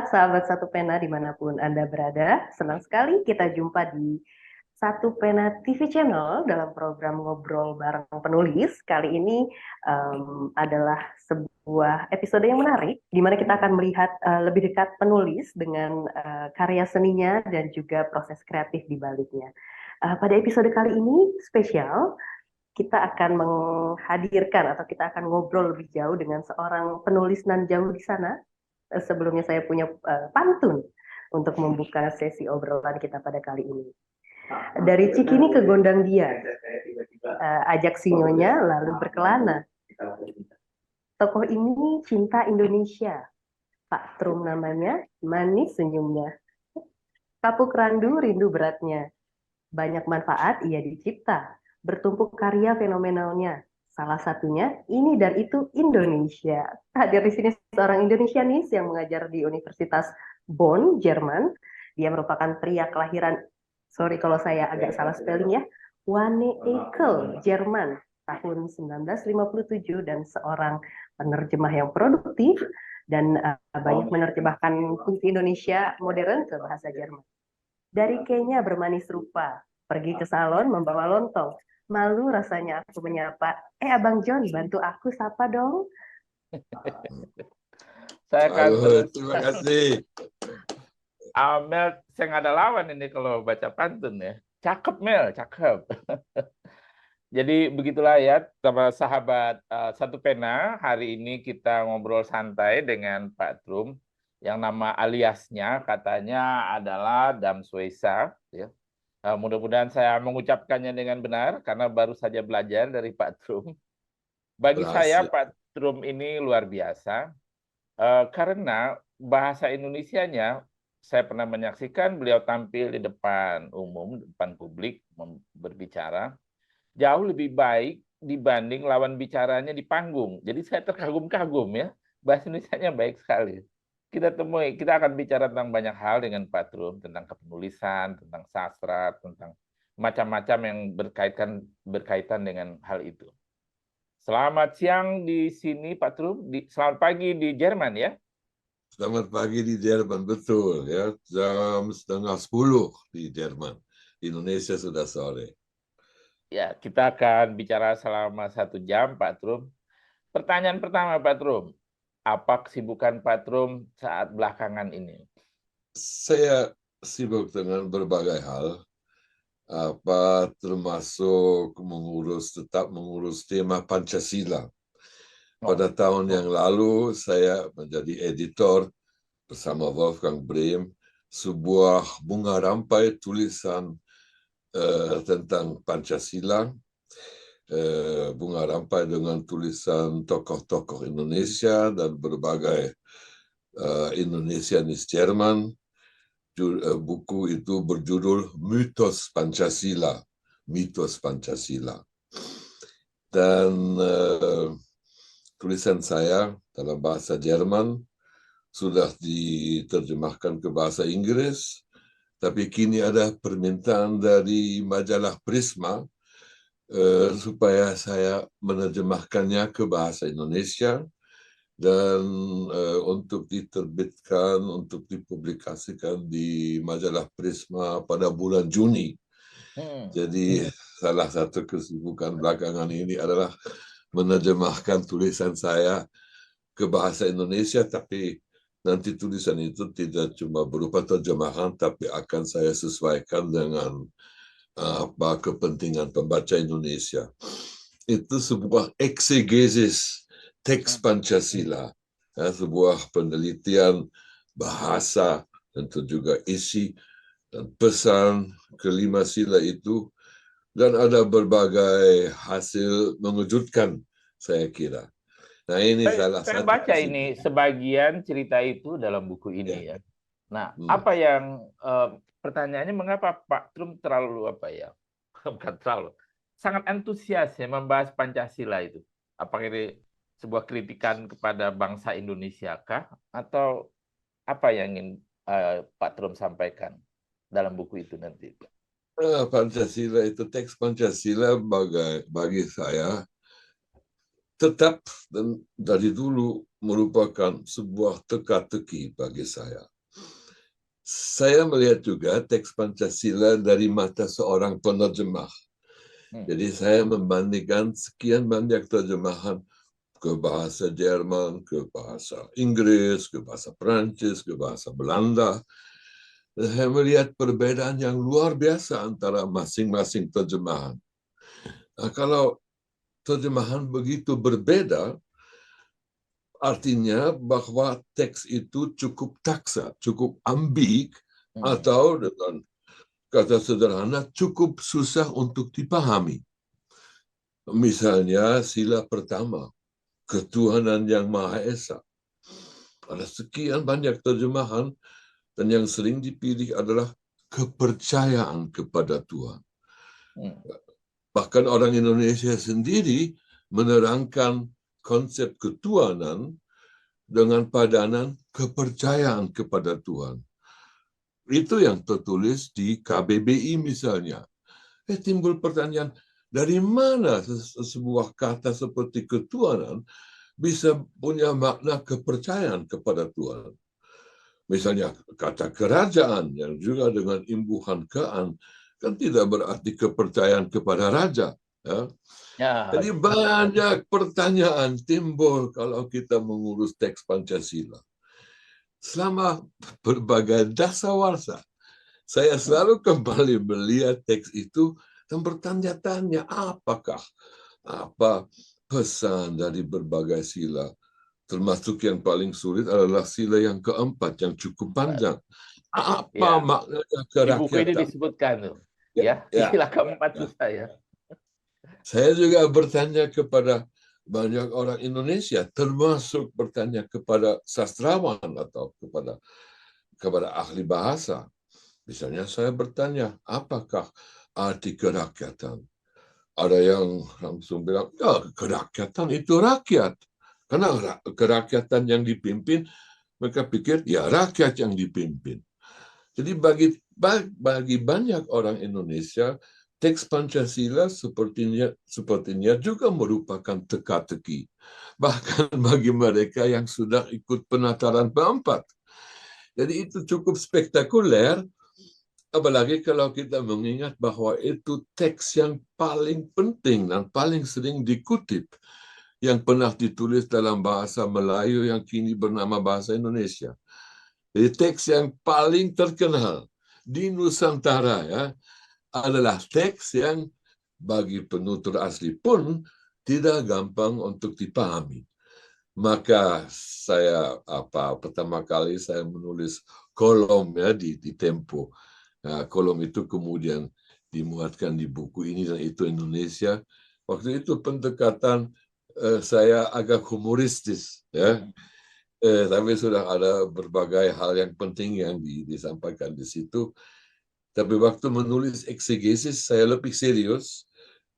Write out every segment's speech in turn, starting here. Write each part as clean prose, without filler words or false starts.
sahabat Satu Pena dimanapun Anda berada. Senang sekali kita jumpa di Satu Pena TV Channel dalam program Ngobrol Bareng Penulis. Kali ini adalah sebuah episode yang menarik, di mana kita akan melihat lebih dekat penulis dengan karya seninya dan juga proses kreatif di baliknya. Pada episode kali ini spesial, kita akan menghadirkan atau kita akan ngobrol lebih jauh dengan seorang penulis nan jauh di sana. Sebelumnya saya punya pantun untuk membuka sesi obrolan kita pada kali ini. Dari Cikini ke Gondang Dia, ajak sinyonya lalu berkelana. Tokoh ini cinta Indonesia, Pak Trum namanya, manis senyumnya. Kapuk randu rindu beratnya, banyak manfaat ia dicipta, bertumpuk karya fenomenalnya. Salah satunya ini dan itu Indonesia. Hadir di sini seorang Indonesianis yang mengajar di Universitas Bonn, Jerman. Dia merupakan pria kelahiran, sorry kalau saya agak salah spelling ya, Wanne-Eickel, Jerman, tahun 1957 dan seorang penerjemah yang produktif dan banyak menerjemahkan puisi Indonesia modern ke bahasa Jerman. Dari Kenya bermanis rupa, pergi ke salon membawa lontong. Malu rasanya aku menyapa, Abang John, bantu aku sapa dong. Saya akan terima kasih. Mel, saya nggak ada lawan ini kalau baca pantun ya. Cakep Mel, cakep. Jadi begitulah ya, sama sahabat Satu Pena. Hari ini kita ngobrol santai dengan Pak Trum, yang nama aliasnya katanya adalah Dam Swesa. Ya. Mudah-mudahan saya mengucapkannya dengan benar, karena baru saja belajar dari Pak Trum. Bagi saya, Pak Trum ini luar biasa. Karena bahasa Indonesianya, saya pernah menyaksikan beliau tampil di depan umum, depan publik, berbicara, jauh lebih baik dibanding lawan bicaranya di panggung. Jadi saya terkagum-kagum ya, bahasa Indonesianya baik sekali. Kita akan bicara tentang banyak hal dengan Pak Trum, tentang kepenulisan, tentang sastra, tentang macam-macam yang berkaitan dengan hal itu. Selamat siang di sini Pak Trum, selamat pagi di Jerman ya. Selamat pagi di Jerman, betul ya. Jam 9:30 di Jerman. Indonesia sudah sore. Ya, kita akan bicara selama 1 jam Pak Trum. Pertanyaan pertama Pak Trum, apa kesibukan Pak Trum saat belakangan ini? Saya sibuk dengan berbagai hal, termasuk tetap mengurus tema Pancasila. Pada tahun yang lalu saya menjadi editor bersama Wolfgang Brehm sebuah bunga rampai tulisan tentang Pancasila, bunga rampai dengan tulisan tokoh-tokoh Indonesia dan berbagai Indonesianis Jerman. Buku itu berjudul Mitos Pancasila, Mitos Pancasila. Dan tulisan saya dalam bahasa Jerman sudah diterjemahkan ke bahasa Inggris, tapi kini ada permintaan dari majalah Prisma supaya saya menerjemahkannya ke bahasa Indonesia dan untuk diterbitkan, untuk dipublikasikan di majalah Prisma pada bulan Juni. Jadi salah satu kesibukan belakangan ini adalah menerjemahkan tulisan saya ke bahasa Indonesia, tapi nanti tulisan itu tidak cuma berupa terjemahan, tapi akan saya sesuaikan dengan kepentingan pembaca Indonesia. Itu sebuah eksegesis teks Pancasila, sebuah penelitian bahasa, tentu juga isi dan pesan kelima sila itu, dan ada berbagai hasil mengejutkan saya kira. Nah, ini saya baca ini sebagian cerita itu dalam buku ini ya. Nah, apa yang pertanyaannya, mengapa Pak Trum terlalu bukan terlalu, sangat antusias ya membahas Pancasila itu? Apakah ini sebuah kritikan kepada bangsa Indonesia kah, atau apa yang ingin Pak Trum sampaikan dalam buku itu nanti? Pancasila itu, teks Pancasila bagi saya tetap dan dari dulu merupakan sebuah teka-teki bagi saya. Saya melihat juga teks Pancasila dari mata seorang penerjemah. Jadi saya membandingkan sekian banyak terjemahan ke bahasa Jerman, ke bahasa Inggris, ke bahasa Perancis, ke bahasa Belanda. Dan saya melihat perbedaan yang luar biasa antara masing-masing terjemahan. Nah, kalau terjemahan begitu berbeda, artinya bahwa teks itu cukup taksa, cukup ambig, atau dengan kata sederhana cukup susah untuk dipahami. Misalnya sila pertama, ketuhanan yang Maha Esa. Ada sekian banyak terjemahan dan yang sering dipilih adalah kepercayaan kepada Tuhan. Bahkan orang Indonesia sendiri menerangkan konsep ketuhanan dengan padanan kepercayaan kepada Tuhan. Itu yang tertulis di KBBI misalnya. Timbul pertanyaan, dari mana sebuah kata seperti ketuhanan bisa punya makna kepercayaan kepada Tuhan? Misalnya kata kerajaan yang juga dengan imbuhan kean kan tidak berarti kepercayaan kepada raja. Ya. Jadi banyak pertanyaan timbul kalau kita mengurus teks Pancasila. Selama berbagai dasawarsa, saya selalu kembali melihat teks itu dan bertanya-tanya apakah apa pesan dari berbagai sila. Termasuk yang paling sulit adalah sila yang keempat yang cukup panjang. Apa maknanya kerakyatan? Di buku ini disebutkan tuh. Ya. Sila keempat susah ya. Saya juga bertanya kepada banyak orang Indonesia, termasuk bertanya kepada sastrawan atau kepada ahli bahasa. Misalnya saya bertanya, apakah arti kerakyatan? Ada yang langsung bilang, ya kerakyatan itu rakyat. Karena kerakyatan yang dipimpin, mereka pikir ya rakyat yang dipimpin. Jadi bagi banyak orang Indonesia, teks Pancasila sepertinya juga merupakan teka-teki. Bahkan bagi mereka yang sudah ikut penataran keempat. Jadi itu cukup spektakuler, apalagi kalau kita mengingat bahwa itu teks yang paling penting dan paling sering dikutip yang pernah ditulis dalam bahasa Melayu yang kini bernama bahasa Indonesia. Jadi teks yang paling terkenal di Nusantara ya adalah teks yang bagi penutur asli pun tidak gampang untuk dipahami. Maka saya pertama kali saya menulis kolom ya di Tempo. Nah, kolom itu kemudian dimuatkan di buku ini dan itu Indonesia. Waktu itu pendekatan saya agak humoristis ya. Tapi sudah ada berbagai hal yang penting yang disampaikan di situ. Tapi waktu menulis eksegesis saya lebih serius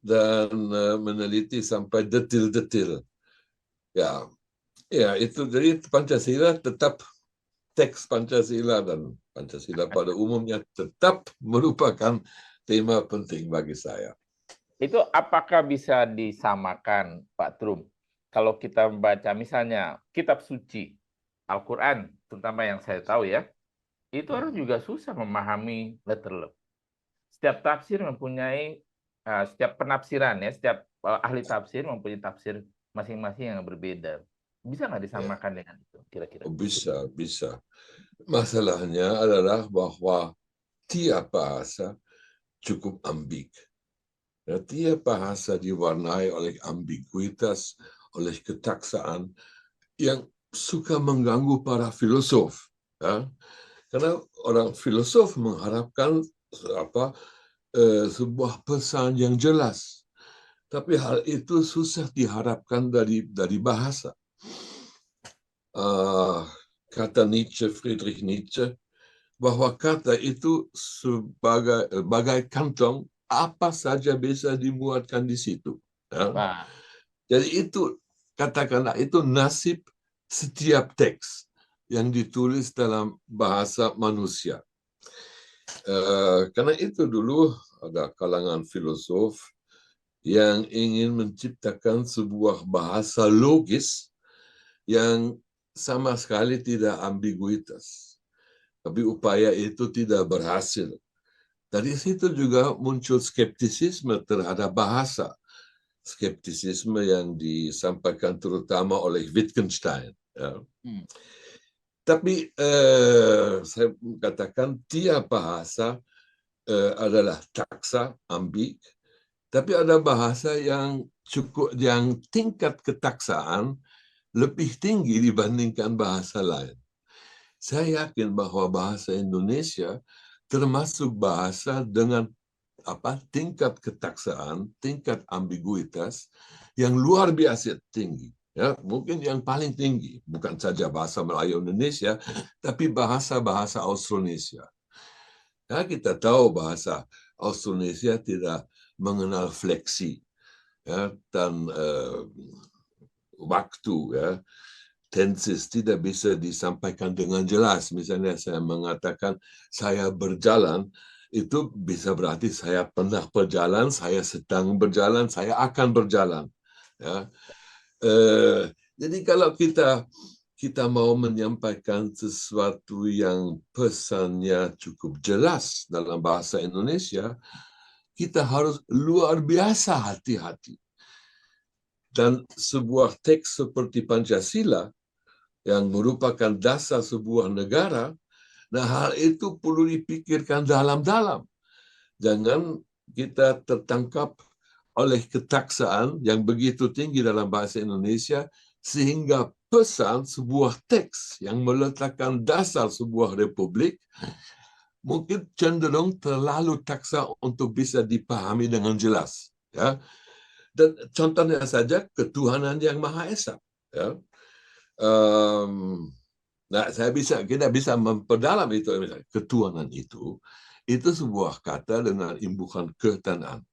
dan meneliti sampai detil-detil. Ya itu jadi Pancasila tetap teks Pancasila dan Pancasila pada umumnya tetap merupakan tema penting bagi saya. Itu apakah bisa disamakan, Pak Trum? Kalau kita membaca misalnya kitab suci, Al-Quran, terutama yang saya tahu ya, itu orang juga susah memahami letterlek. Setiap tafsir mempunyai, setiap penafsiran ya, setiap ahli tafsir mempunyai tafsir masing-masing yang berbeda. Bisa nggak disamakan dengan itu kira-kira? Bisa. Masalahnya adalah bahwa tiap bahasa cukup ambig. Tiap bahasa diwarnai oleh ambiguitas, oleh ketaksaan yang suka mengganggu para filosof. Ya. Karena orang filosof mengharapkan sebuah pesan yang jelas. Tapi hal itu susah diharapkan dari bahasa. Kata Friedrich Nietzsche, bahwa kata itu sebagai kantong, apa saja bisa dimuatkan di situ. Ya. Jadi itu, katakanlah, itu nasib setiap teks yang ditulis dalam bahasa manusia. Karena itu dulu ada kalangan filosof yang ingin menciptakan sebuah bahasa logis yang sama sekali tidak ambiguitas. Tapi upaya itu tidak berhasil. Dari situ juga muncul skeptisisme terhadap bahasa. Skeptisisme yang disampaikan terutama oleh Wittgenstein. Ya. Tapi saya katakan tiap bahasa adalah taksa, ambig, tapi ada bahasa yang tingkat ketaksaan lebih tinggi dibandingkan bahasa lain. Saya yakin bahwa bahasa Indonesia termasuk bahasa dengan tingkat ketaksaan, tingkat ambiguitas yang luar biasa tinggi. Ya, mungkin yang paling tinggi, bukan saja bahasa Melayu Indonesia, tapi bahasa-bahasa Austronesia. Ya, kita tahu bahasa Austronesia tidak mengenal fleksi, ya, dan waktu, ya. Tenses tidak bisa disampaikan dengan jelas. Misalnya saya mengatakan saya berjalan, itu bisa berarti saya pernah berjalan, saya sedang berjalan, saya akan berjalan. Ya. Jadi kalau kita mau menyampaikan sesuatu yang pesannya cukup jelas dalam bahasa Indonesia, kita harus luar biasa hati-hati. Dan sebuah teks seperti Pancasila yang merupakan dasar sebuah negara, nah hal itu perlu dipikirkan dalam-dalam. Jangan kita tertangkap oleh ketaksaan yang begitu tinggi dalam bahasa Indonesia, sehingga pesan sebuah teks yang meletakkan dasar sebuah republik mungkin cenderung terlalu taksa untuk bisa dipahami dengan jelas. Ya. Dan contohnya saja ketuhanan yang Maha Esa. Ya. Nah, kita bisa memperdalam itu. Ketuhanan itu sebuah kata dengan imbuhan ke dan an.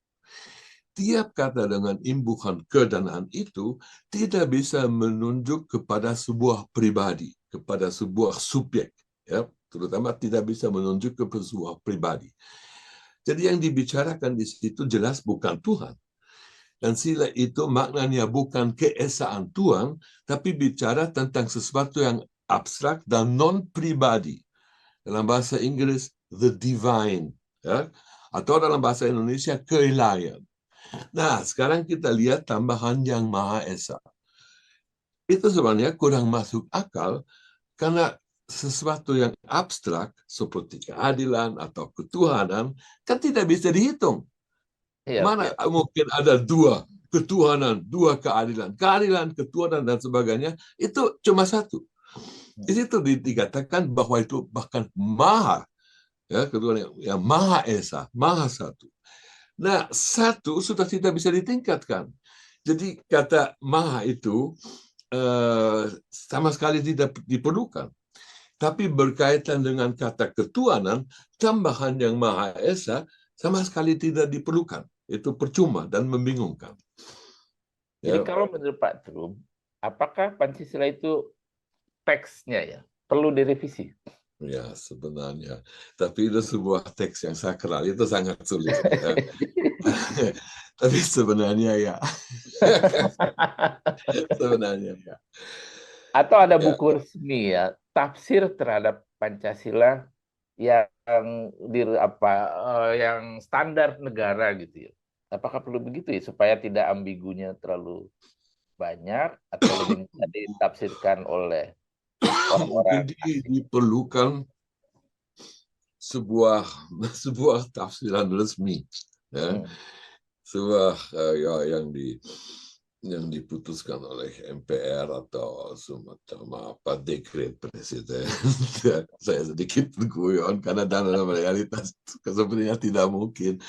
Tiap kata dengan imbuhan ke dan an itu tidak bisa menunjuk kepada sebuah pribadi, kepada sebuah subjek, ya, terutama tidak bisa menunjuk kepada sebuah pribadi. Jadi yang dibicarakan di situ jelas bukan Tuhan. Dan sila itu maknanya bukan keesaan Tuhan, tapi bicara tentang sesuatu yang abstrak dan non-pribadi. Dalam bahasa Inggris, the divine. Ya? Atau dalam bahasa Indonesia, keelahian. Nah, sekarang kita lihat tambahan yang Maha Esa. Itu sebenarnya kurang masuk akal, karena sesuatu yang abstrak, seperti keadilan atau ketuhanan, kan tidak bisa dihitung. Mana mungkin ada dua ketuhanan, dua keadilan. Keadilan, ketuhanan, dan sebagainya, itu cuma satu. Di situ dikatakan bahwa itu bahkan maha, ya, ketuhanan yang Maha Esa, Maha Satu. Nah, satu sudah tidak bisa ditingkatkan. Jadi kata maha itu sama sekali tidak diperlukan. Tapi berkaitan dengan kata ketuhanan, tambahan yang Maha Esa sama sekali tidak diperlukan. Itu percuma dan membingungkan. Jadi kalau menurut Pak Trum, apakah Pancasila itu teksnya ya perlu direvisi? Ya, sebenarnya. Tapi itu sebuah teks yang sakral, itu sangat sulit. Ya. Tapi sebenarnya ya. Sebenarnya ya. Atau ada buku resmi ya, tafsir terhadap Pancasila yang yang standar negara gitu ya. Apakah perlu begitu ya supaya tidak ambigunya terlalu banyak atau lebih mudah ditafsirkan oleh orang-orang asing? Diperlukan sebuah tafsiran resmi, ya. Sebuah yang diputuskan oleh MPR atau semacam dekret presiden. Saya sedikit berguyon karena dalam realitas sebenarnya tidak mungkin.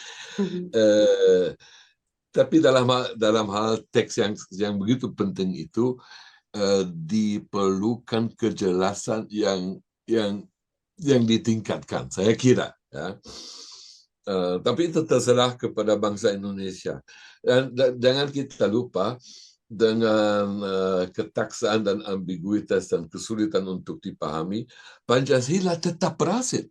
Tapi dalam hal teks yang begitu penting itu diperlukan kejelasan yang ditingkatkan, saya kira. Ya. Tapi itu terserah kepada bangsa Indonesia. Dan jangan kita lupa, dengan ketaksaan dan ambiguitas dan kesulitan untuk dipahami, Pancasila tetap berhasil.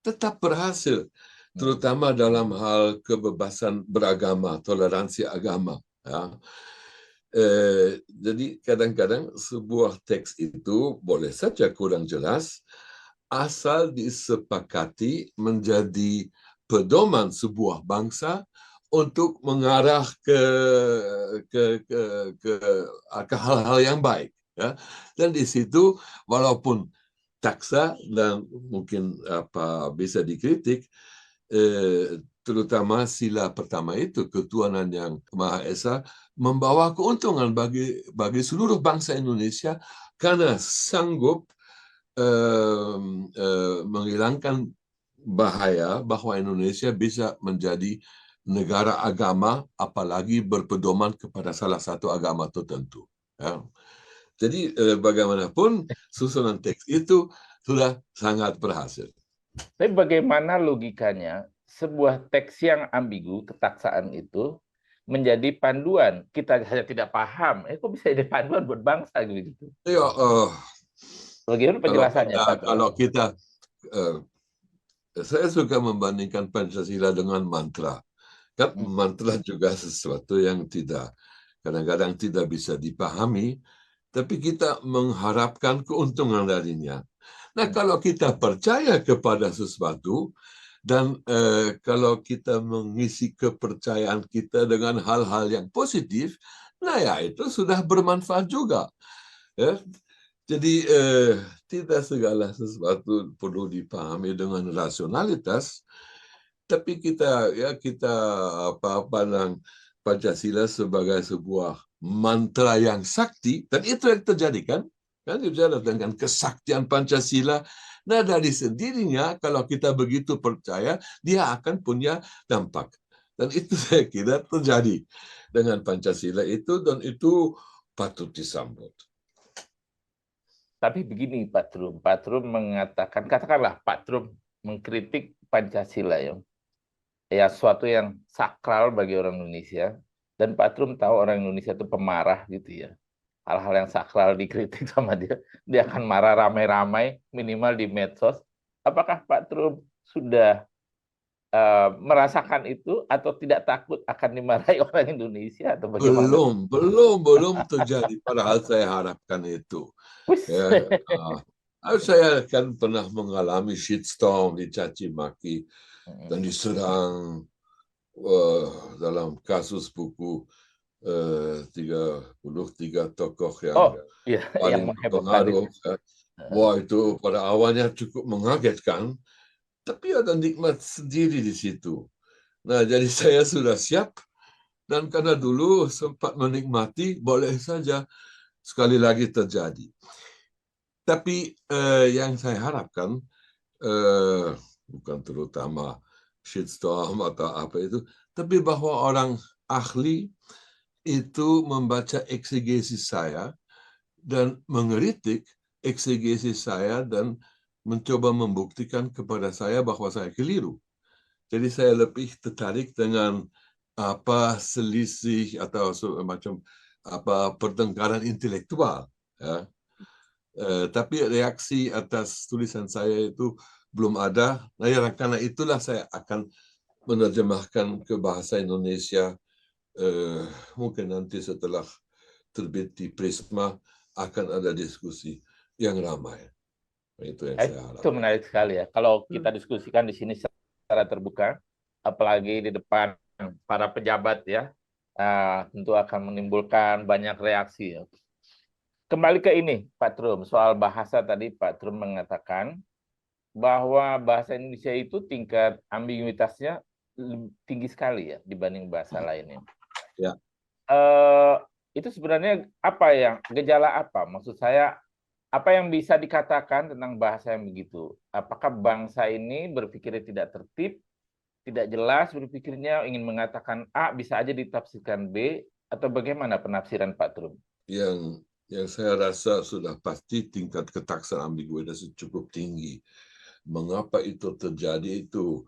Tetap berhasil. terutama dalam hal kebebasan beragama, toleransi agama. Ya. Jadi kadang-kadang sebuah teks itu boleh saja kurang jelas, asal disepakati menjadi pedoman sebuah bangsa untuk mengarah ke hal-hal yang baik. Ya. Dan di situ walaupun taksa dan mungkin bisa dikritik, terutama sila pertama itu, ketuhanan yang Maha Esa, membawa keuntungan bagi seluruh bangsa Indonesia karena sanggup menghilangkan bahaya bahwa Indonesia bisa menjadi negara agama, apalagi berpedoman kepada salah satu agama tertentu. Ya. Jadi bagaimanapun susunan teks itu sudah sangat berhasil. Tapi bagaimana logikanya sebuah teks yang ambigu, ketaksaan itu menjadi panduan? Kita saja tidak paham, kok bisa jadi panduan buat bangsa gitu? Ya, Bagaimana penjelasannya, Pak? kalau kita, saya suka membandingkan Pancasila dengan mantra. Kan mantra juga sesuatu yang kadang-kadang tidak bisa dipahami, tapi kita mengharapkan keuntungan darinya. Nah, kalau kita percaya kepada sesuatu, dan kalau kita mengisi kepercayaan kita dengan hal-hal yang positif, nah ya itu sudah bermanfaat juga. Ya. Jadi tidak segala sesuatu perlu dipahami dengan rasionalitas, tapi kita pandang Pancasila sebagai sebuah mantra yang sakti, dan itu yang terjadi kan bicara dengan kesaktian Pancasila. Nah, dari sendirinya kalau kita begitu percaya, dia akan punya dampak. Dan itu saya kira terjadi dengan Pancasila itu, dan itu patut disambut. Tapi begini, Pak Trum mengatakan, katakanlah Pak Trum mengkritik Pancasila ya suatu yang sakral bagi orang Indonesia, dan Pak Trum tahu orang Indonesia itu pemarah gitu ya. Hal-hal yang sakral dikritik sama dia akan marah ramai-ramai, minimal di medsos. Apakah Pak Trum sudah merasakan itu atau tidak takut akan dimarahi orang Indonesia atau bagaimana? Belum terjadi, padahal saya harapkan itu. Ya, saya kan pernah mengalami shitstorm, dicaci maki dan diserang dalam kasus buku 33 tokoh yang paling berpengaruh. Wah, itu pada awalnya cukup mengagetkan, tapi ada nikmat sendiri di situ. Nah, jadi saya sudah siap, dan karena dulu sempat menikmati, boleh saja sekali lagi terjadi. Tapi yang saya harapkan, bukan terutama shitstorm atau apa itu, tapi bahwa orang ahli itu membaca eksegesis saya dan mengkritik eksegesis saya dan mencoba membuktikan kepada saya bahwa saya keliru. Jadi saya lebih tertarik dengan selisih atau semacam pertengkaran intelektual. Ya. Tapi reaksi atas tulisan saya itu belum ada. Nah, ya, karena itulah saya akan menerjemahkan ke bahasa Indonesia. Mungkin nanti setelah terbit di Prisma akan ada diskusi yang ramai. Itu yang saya harapkan. Itu menarik sekali ya. Kalau kita diskusikan di sini secara terbuka, apalagi di depan para pejabat ya, tentu akan menimbulkan banyak reaksi ya. Kembali ke ini, Pak Trum, soal bahasa tadi Pak Trum mengatakan bahwa bahasa Indonesia itu tingkat ambiguitasnya tinggi sekali ya dibanding bahasa lainnya. Ya. Itu sebenarnya gejala apa? Maksud saya, apa yang bisa dikatakan tentang bahasa yang begitu? Apakah bangsa ini berpikirnya tidak tertib, tidak jelas berpikirnya, ingin mengatakan A, bisa aja ditafsirkan B, atau bagaimana penafsiran Pak Trum? Yang saya rasa sudah pasti tingkat ketaksaan ambiguitas cukup tinggi. Mengapa itu terjadi itu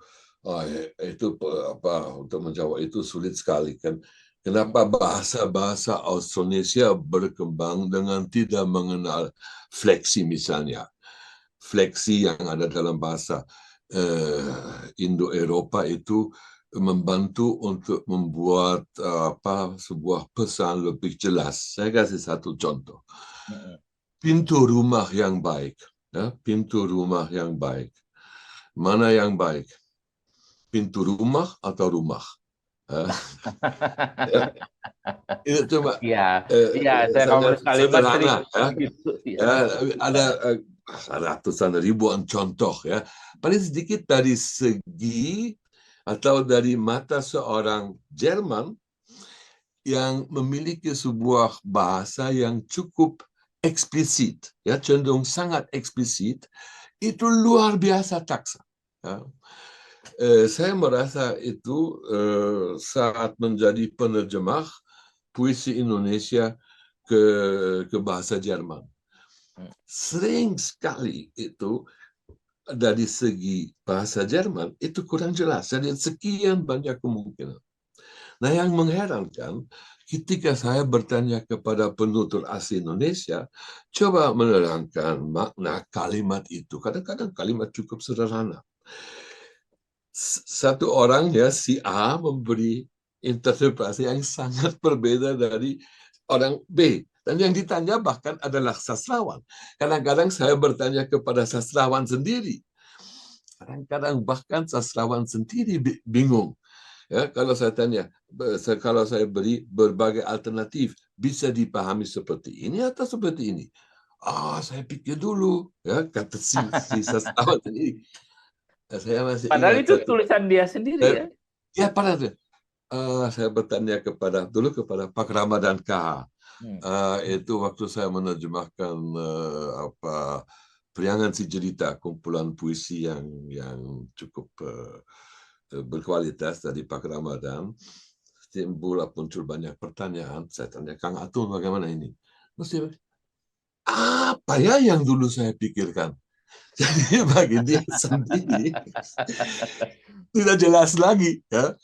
untuk menjawab itu sulit sekali kan. Kenapa bahasa Austronesia berkembang dengan tidak mengenal fleksi misalnya. Fleksi yang ada dalam bahasa. Indo-Eropa itu membantu untuk membuat sebuah pesan lebih jelas. Saya kasih satu contoh. Pintu rumah yang baik. Ya, pintu rumah yang baik. Mana yang baik? Pintu rumah atau rumah? Itu cuma Iya, saya kalau sangat menulis kalimat sering sederhana. Ya. gitu. Ya. Ada ratusan ribuan contoh. Ya. Paling sedikit dari segi atau dari mata seorang Jerman yang memiliki sebuah bahasa yang cukup eksplisit, ya, cenderung sangat eksplisit, itu luar biasa taksa. Ya. Saya merasa itu saat menjadi penerjemah puisi Indonesia ke bahasa Jerman. Sering sekali itu dari segi bahasa Jerman itu kurang jelas. Jadi sekian banyak kemungkinan. Nah, yang mengherankan ketika saya bertanya kepada penutur asli Indonesia, coba menerangkan makna kalimat itu. Kadang-kadang kalimat cukup sederhana. Satu orang, ya, si A, memberi interpretasi yang sangat berbeda dari orang B. Dan yang ditanya bahkan adalah sastrawan. Kadang-kadang saya bertanya kepada sastrawan sendiri. Kadang-kadang bahkan sastrawan sendiri bingung. Ya, kalau saya tanya, kalau saya beri berbagai alternatif, bisa dipahami seperti ini atau seperti ini? Saya pikir dulu, ya, kata si sastrawan sendiri. Saya masih Padahal ingat itu satu. tulisan dia sendiri ya. Ya, pada saya bertanya kepada Pak Ramadan KH. Itu waktu saya menerjemahkan Priangan Si Jelita, kumpulan puisi yang cukup berkualitas dari Pak Ramadan. Muncul banyak pertanyaan. Saya tanya Kang Atun, bagaimana ini? Mesti apa ya yang dulu saya pikirkan? Jadi bagi dia sendiri tidak jelas lagi, ya.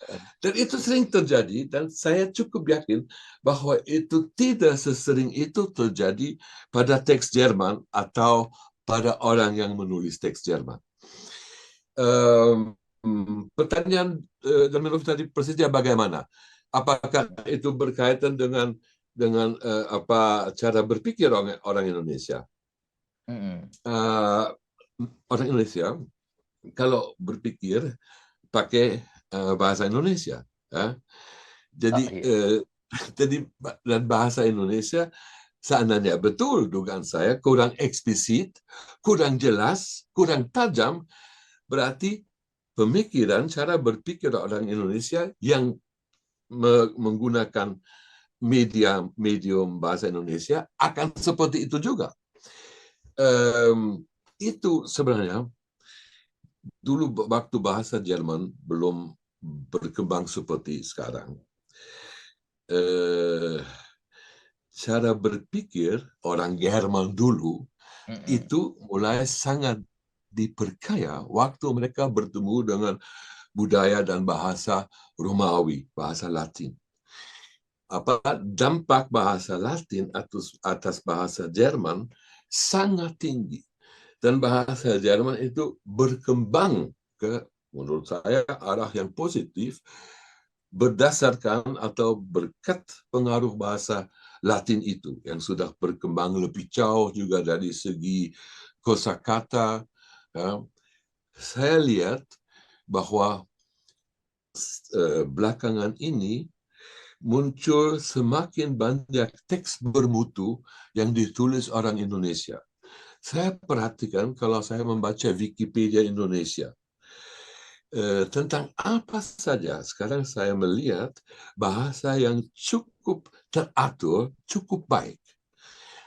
Dan itu sering terjadi, dan saya cukup yakin bahwa itu tidak sesering itu terjadi pada teks Jerman atau pada orang yang menulis teks Jerman. Pertanyaan dan menurut tadi persisnya bagaimana? Apakah itu berkaitan dengan cara berpikir orang Indonesia? Orang Indonesia kalau berpikir pakai bahasa Indonesia, ya. Jadi dan bahasa Indonesia seandainya betul dugaan saya kurang eksplisit, kurang jelas, kurang tajam, berarti pemikiran, cara berpikir orang Indonesia yang menggunakan medium bahasa Indonesia akan seperti itu juga. Itu sebenarnya dulu waktu bahasa Jerman belum berkembang seperti sekarang. Cara berpikir orang Jerman dulu itu mulai sangat diperkaya waktu mereka bertemu dengan budaya dan bahasa Romawi, bahasa Latin. Dampak bahasa Latin atas bahasa Jerman sangat tinggi. Dan bahasa Jerman itu berkembang ke, menurut saya, arah yang positif berdasarkan atau berkat pengaruh bahasa Latin itu yang sudah berkembang lebih jauh juga dari segi kosakata. Ya. Saya lihat bahwa belakangan ini muncul semakin banyak teks bermutu yang ditulis orang Indonesia. Saya perhatikan kalau saya membaca Wikipedia Indonesia, tentang apa saja sekarang saya melihat bahasa yang cukup teratur, cukup baik.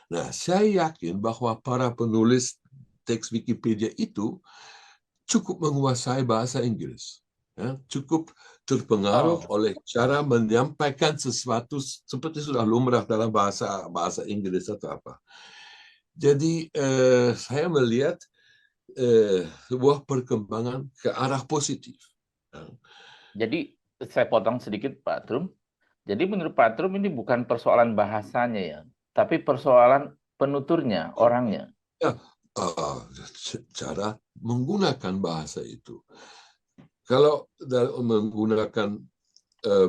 Nah, saya yakin bahwa para penulis teks Wikipedia itu cukup menguasai bahasa Inggris. Ya, cukup terpengaruh oleh cara menyampaikan sesuatu seperti sudah lumrah dalam bahasa Inggris atau apa. Jadi saya melihat sebuah perkembangan ke arah positif. Jadi saya potong sedikit Pak Trum. Jadi menurut Pak Trum ini bukan persoalan bahasanya ya, tapi persoalan penuturnya, orangnya. Ya, cara menggunakan bahasa itu. Kalau menggunakan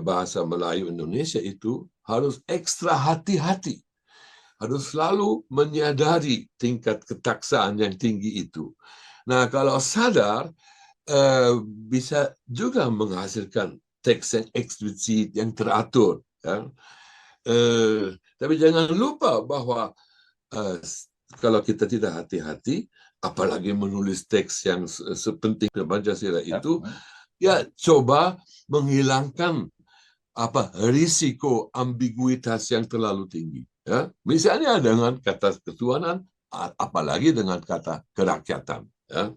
bahasa Melayu Indonesia itu harus ekstra hati-hati. Harus selalu menyadari tingkat ketaksaan yang tinggi itu. Nah, kalau sadar, bisa juga menghasilkan teks yang eksplisit, yang teratur. Ya. Tapi jangan lupa bahwa kalau kita tidak hati-hati, apalagi menulis teks yang sepenting Pancasila itu, ya coba menghilangkan risiko ambiguitas yang terlalu tinggi. Ya. Misalnya dengan kata ketuhanan, apalagi dengan kata kerakyatan. Ya.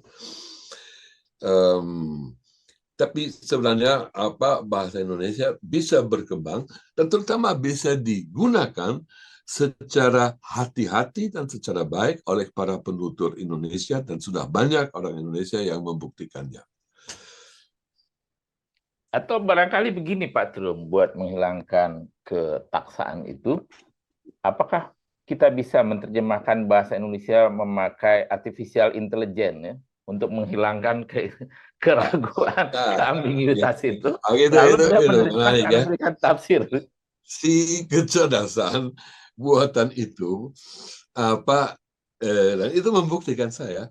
Tapi sebenarnya bahasa Indonesia bisa berkembang dan terutama bisa digunakan secara hati-hati dan secara baik oleh para penutur Indonesia, dan sudah banyak orang Indonesia yang membuktikannya. Atau barangkali begini Pak Trum, buat menghilangkan ketaksaan itu, apakah kita bisa menerjemahkan bahasa Indonesia memakai artificial intelligence ya, untuk menghilangkan keraguan, keambiguitas itu, lalu dia memberikan tafsir. Si kecerdasan buatan itu dan itu membuktikan saya,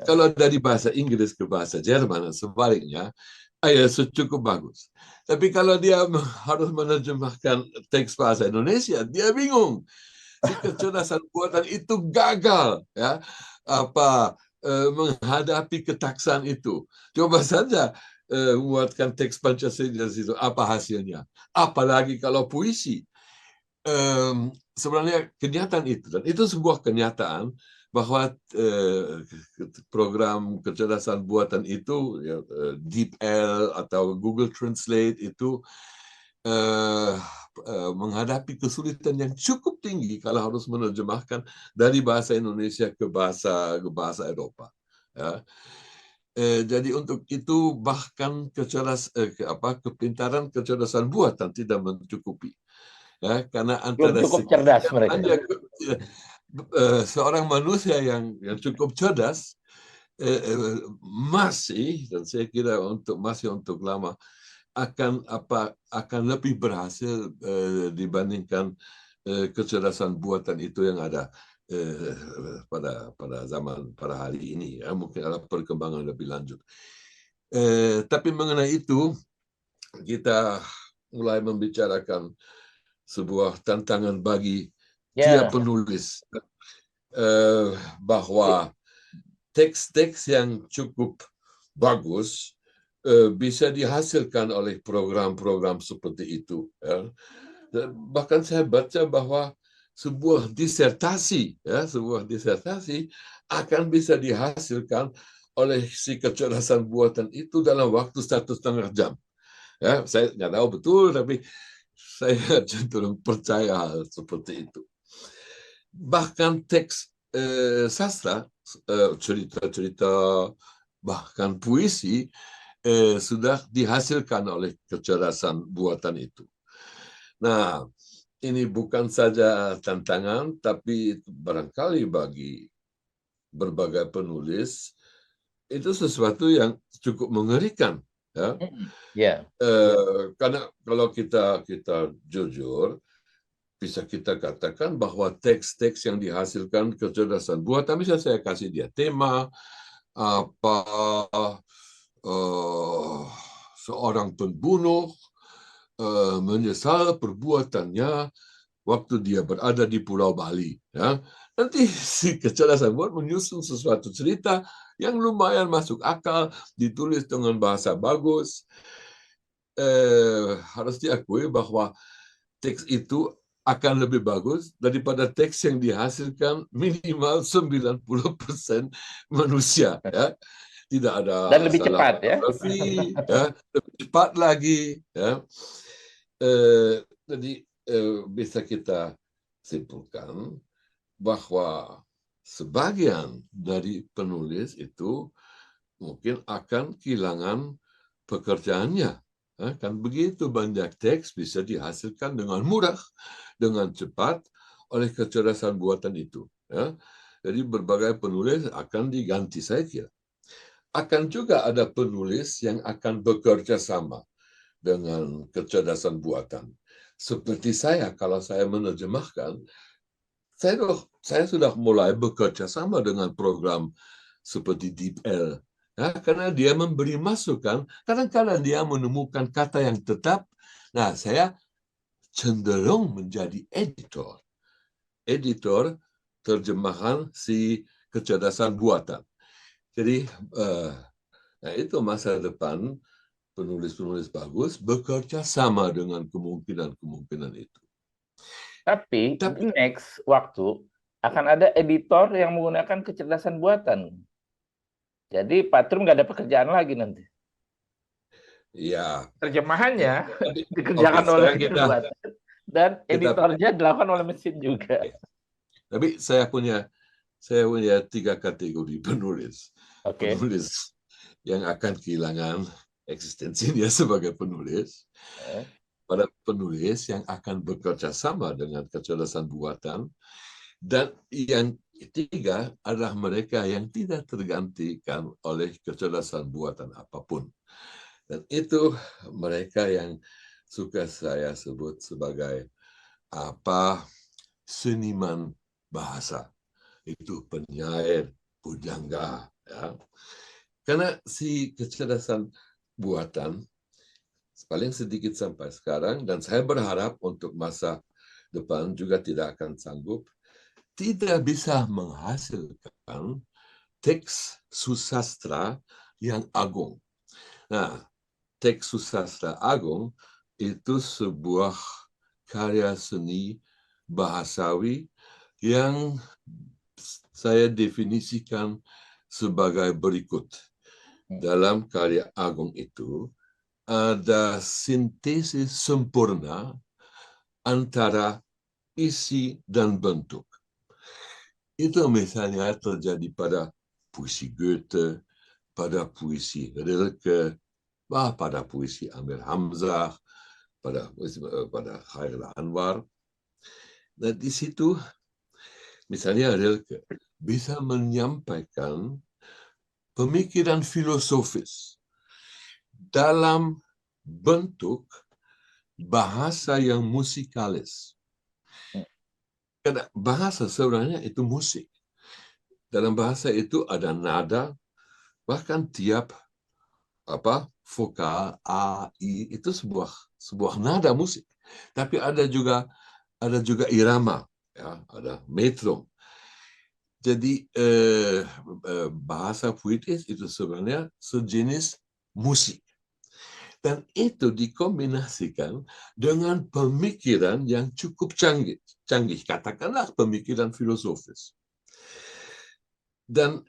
kalau dari bahasa Inggris ke bahasa Jerman dan sebaliknya, cukup bagus. Tapi kalau dia harus menerjemahkan teks bahasa Indonesia, dia bingung. Si kecerdasan buatan itu gagal, ya, menghadapi ketaksaan itu. Coba saja membuatkan teks Pancasila itu, apa hasilnya? Apalagi kalau puisi. Sebenarnya kenyataan itu, dan itu sebuah kenyataan bahwa program kecerdasan buatan itu, ya, DeepL atau Google Translate itu menghadapi kesulitan yang cukup tinggi kalau harus menerjemahkan dari bahasa Indonesia ke bahasa Eropa. Ya. Jadi untuk itu bahkan kepintaran kecerdasan buatan tidak mencukupi. Ya, karena antara cukup cerdas mereka. Seorang manusia yang cukup cerdas masih, dan saya kira masih untuk lama, akan lebih berhasil dibandingkan kecerdasan buatan itu yang ada pada hari ini. Ya, mungkin ada perkembangan lebih lanjut. Tapi mengenai itu, kita mulai membicarakan sebuah tantangan bagi tiap penulis, bahwa teks-teks yang cukup bagus bisa dihasilkan oleh program-program seperti itu. Ya. Bahkan saya baca bahwa sebuah disertasi akan bisa dihasilkan oleh si kecerdasan buatan itu dalam waktu 1,5 jam. Ya, saya nggak tahu betul, tapi saya cenderung percaya hal seperti itu. Bahkan teks sastra, cerita-cerita, bahkan puisi sudah dihasilkan oleh kecerdasan buatan itu. Nah, ini bukan saja tantangan, tapi barangkali bagi berbagai penulis itu sesuatu yang cukup mengerikan. Ya. Karena kalau kita jujur, bisa kita katakan bahwa teks-teks yang dihasilkan kecerdasan buatan, bisa saya kasih dia tema, seorang pembunuh menyesal perbuatannya waktu dia berada di Pulau Bali. Ya. Nanti si kecerdasan buat menyusun sesuatu cerita yang lumayan masuk akal, ditulis dengan bahasa bagus. Harus diakui bahwa teks itu akan lebih bagus daripada teks yang dihasilkan minimal 90% manusia. Ya. Tidak ada dan lebih cepat ya. Lebih cepat lagi. Ya. Jadi bisa kita simpulkan bahwa sebagian dari penulis itu mungkin akan kehilangan pekerjaannya. Kan begitu banyak teks bisa dihasilkan dengan mudah, dengan cepat oleh kecerdasan buatan itu. Ya. Jadi berbagai penulis akan diganti, saya kira. Akan juga ada penulis yang akan bekerja sama dengan kecerdasan buatan. Seperti saya, kalau saya menerjemahkan, saya sudah mulai bekerja sama dengan program seperti DeepL. Ya, karena dia memberi masukan, kadang-kadang dia menemukan kata yang tetap. Nah, saya cenderung menjadi editor. Editor terjemahan si kecerdasan buatan. Jadi, nah itu masa depan penulis-penulis bagus bekerja sama dengan kemungkinan-kemungkinan itu. Tapi di next waktu akan ada editor yang menggunakan kecerdasan buatan. Jadi Pak Trum nggak ada pekerjaan lagi nanti. Ya. Terjemahannya dikerjakan oleh mesin buatan dan editornya dilakukan oleh mesin juga. Tapi saya punya 3 kategori penulis. Penulis yang akan kehilangan eksistensinya sebagai penulis. Pada penulis yang akan bekerja sama dengan kecerdasan buatan. Dan yang ketiga adalah mereka yang tidak tergantikan oleh kecerdasan buatan apapun. Dan itu mereka yang suka saya sebut sebagai seniman bahasa. Itu penyair, pujangga. Ya. Karena si kecerdasan buatan paling sedikit sampai sekarang, dan saya berharap untuk masa depan juga tidak akan sanggup, tidak bisa menghasilkan teks susastra yang agung. Nah, teks susastra agung itu sebuah karya seni bahasawi yang saya definisikan sebagai berikut. Dalam karya agung itu ada sintesis sempurna antara isi dan bentuk. Itu misalnya terjadi pada puisi Goethe, pada puisi Rilke, pada puisi Amir Hamzah, pada Khairil Anwar. Nah, di situ misalnya Rilke bisa menyampaikan pemikiran filosofis dalam bentuk bahasa yang musikalis. Karena bahasa sebenarnya itu musik. Dalam bahasa itu ada nada, bahkan tiap vokal a, i itu sebuah nada musik. Tapi ada juga irama, ya, ada metrum. Jadi bahasa puitis itu sebenarnya sejenis musik. Dan itu dikombinasikan dengan pemikiran yang cukup canggih. Katakanlah pemikiran filosofis. Dan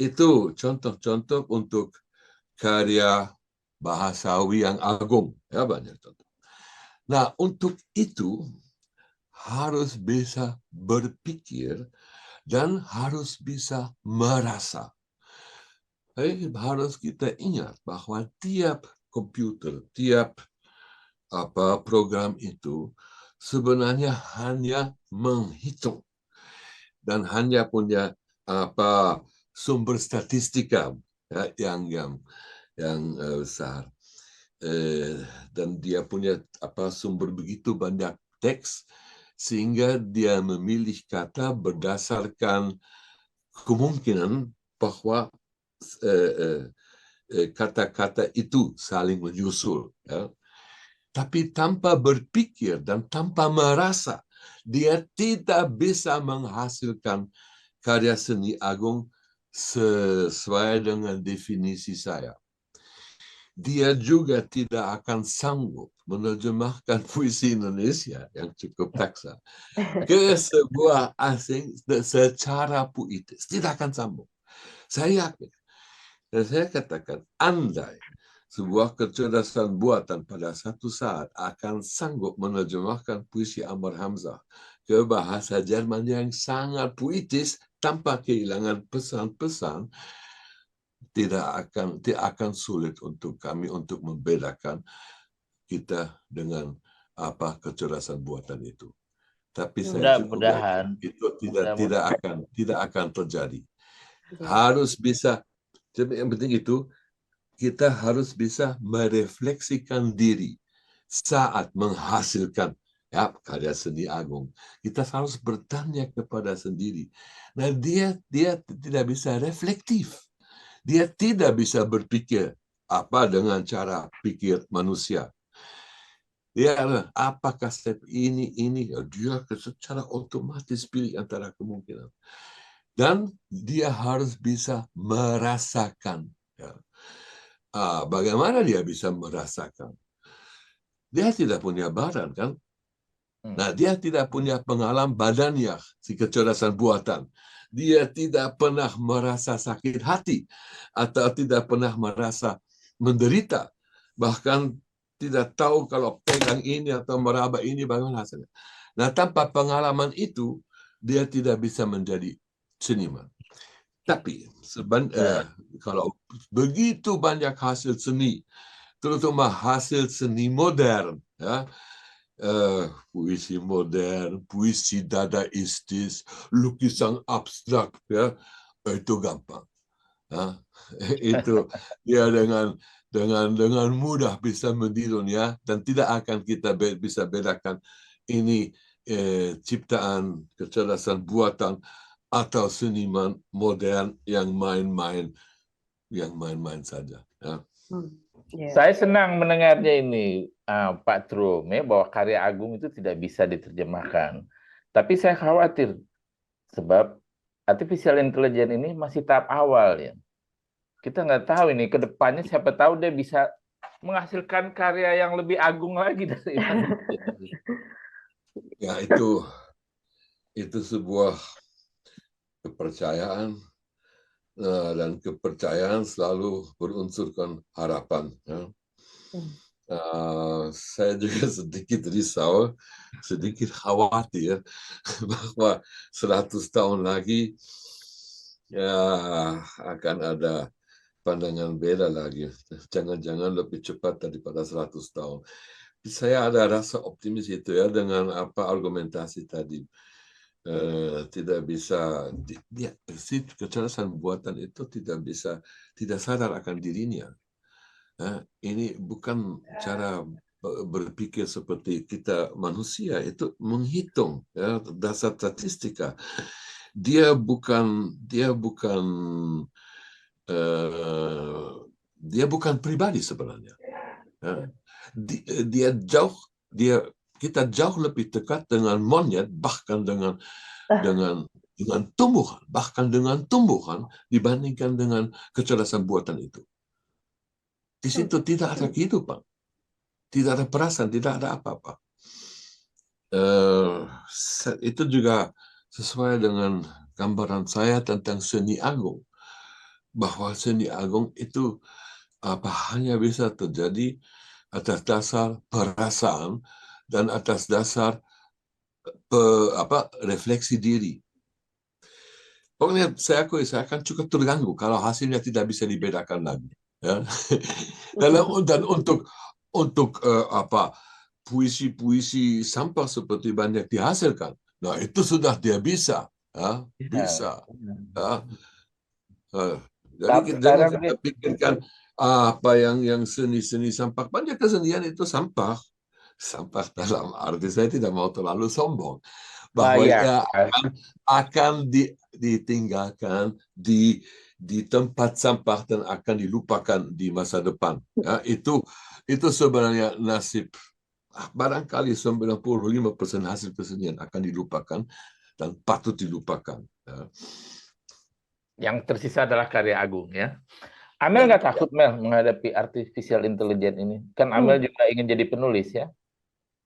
itu contoh-contoh untuk karya bahasawi yang agung. Ya, banyak contoh. Nah, untuk itu harus bisa berpikir dan harus bisa merasa. Harus kita ingat bahwa tiap komputer, tiap program itu sebenarnya hanya menghitung dan hanya punya sumber statistika, ya, yang besar, dan dia punya sumber begitu banyak teks sehingga dia memilih kata berdasarkan kemungkinan bahwa kata-kata itu saling menyusul, ya. Tapi tanpa berpikir dan tanpa merasa, dia tidak bisa menghasilkan karya seni agung sesuai dengan definisi saya. Dia juga tidak akan sanggup menerjemahkan puisi Indonesia yang cukup taksa ke sebuah asing secara puitis. Tidak akan sanggup. Saya yakin. Dan saya katakan, andai sebuah kecerdasan buatan pada satu saat akan sanggup menerjemahkan puisi Amir Hamzah ke bahasa Jerman yang sangat puitis tanpa kehilangan pesan-pesan, tidak akan sulit untuk kami untuk membedakan kita dengan kecerdasan buatan itu. Tapi saya cukup Mudah-mudahan, yakin itu tidak akan terjadi. Oke. Harus bisa, yang penting itu kita harus bisa merefleksikan diri saat menghasilkan karya seni agung. Kita harus bertanya kepada sendiri. Nah, dia tidak bisa reflektif. Dia tidak bisa berpikir apa dengan cara pikir manusia. Dia apakah step ini dia secara otomatis pilih antara kemungkinan. Dan dia harus bisa merasakan. Ya. Bagaimana dia bisa merasakan? Dia tidak punya badan, kan? Nah, dia tidak punya pengalaman badannya, si kecerdasan buatan. Dia tidak pernah merasa sakit hati atau tidak pernah merasa menderita. Bahkan tidak tahu kalau pegang ini atau meraba ini bagaimana hasilnya. Nah, tanpa pengalaman itu, dia tidak bisa menjadi seniman. Tapi kalau begitu banyak hasil seni, terutama hasil seni modern, ya, puisi modern, puisi dadaistis, lukisan abstrak, ya, itu gampang. Ya. Itu dia dengan mudah bisa menirunya dan tidak akan kita bisa bedakan ini ciptaan kecerdasan buatan atau seniman modern yang main-main saja. Ya. Yeah. Saya senang mendengarnya ini, Pak Trum, ya, bahwa karya agung itu tidak bisa diterjemahkan. Tapi saya khawatir, sebab artificial intelligence ini masih tahap awal, ya. Kita nggak tahu ini ke depannya, siapa tahu dia bisa menghasilkan karya yang lebih agung lagi dari manusia. Ya, itu sebuah kepercayaan, dan kepercayaan selalu berunsurkan harapan. Ya. Saya juga sedikit risau, sedikit khawatir bahwa 100 tahun lagi ya akan ada pandangan beda lagi. Jangan-jangan lebih cepat daripada 100 tahun. Saya ada rasa optimis itu ya dengan apa argumentasi tadi. Tidak bisa kecerdasan buatan itu tidak sadar akan dirinya. Ini bukan cara berpikir seperti kita manusia, itu menghitung, ya, dasar statistika. Dia bukan pribadi sebenarnya. Ya. Kita jauh lebih dekat dengan monyet, bahkan dengan tumbuhan dibandingkan dengan kecerdasan buatan itu. Di situ tidak ada kehidupan, tidak ada perasaan, tidak ada apa-apa. Itu juga sesuai dengan gambaran saya tentang seni agung, bahwa seni agung itu hanya bisa terjadi atas dasar perasaan dan atas dasar refleksi diri. Pokoknya saya akan cukup terganggu kalau hasilnya tidak bisa dibedakan lagi. Ya. Dan untuk puisi-puisi sampah seperti banyak dihasilkan. Nah, itu sudah dia bisa. Ya, bisa. Ya. Jadi jangan kita pikirkan apa yang seni sampah. Banyak kesenian itu sampah. Sampah dalam arti saya tidak mau terlalu sombong. Bahwa ya akan ditinggalkan di tempat sampah dan akan dilupakan di masa depan. Ya, itu sebenarnya nasib. Barangkali 95% hasil kesenian akan dilupakan dan patut dilupakan. Ya. Yang tersisa adalah karya agung, ya. Amel nggak takut, Mel, menghadapi artificial intelligence ini? Kan Amel juga ingin jadi penulis, ya?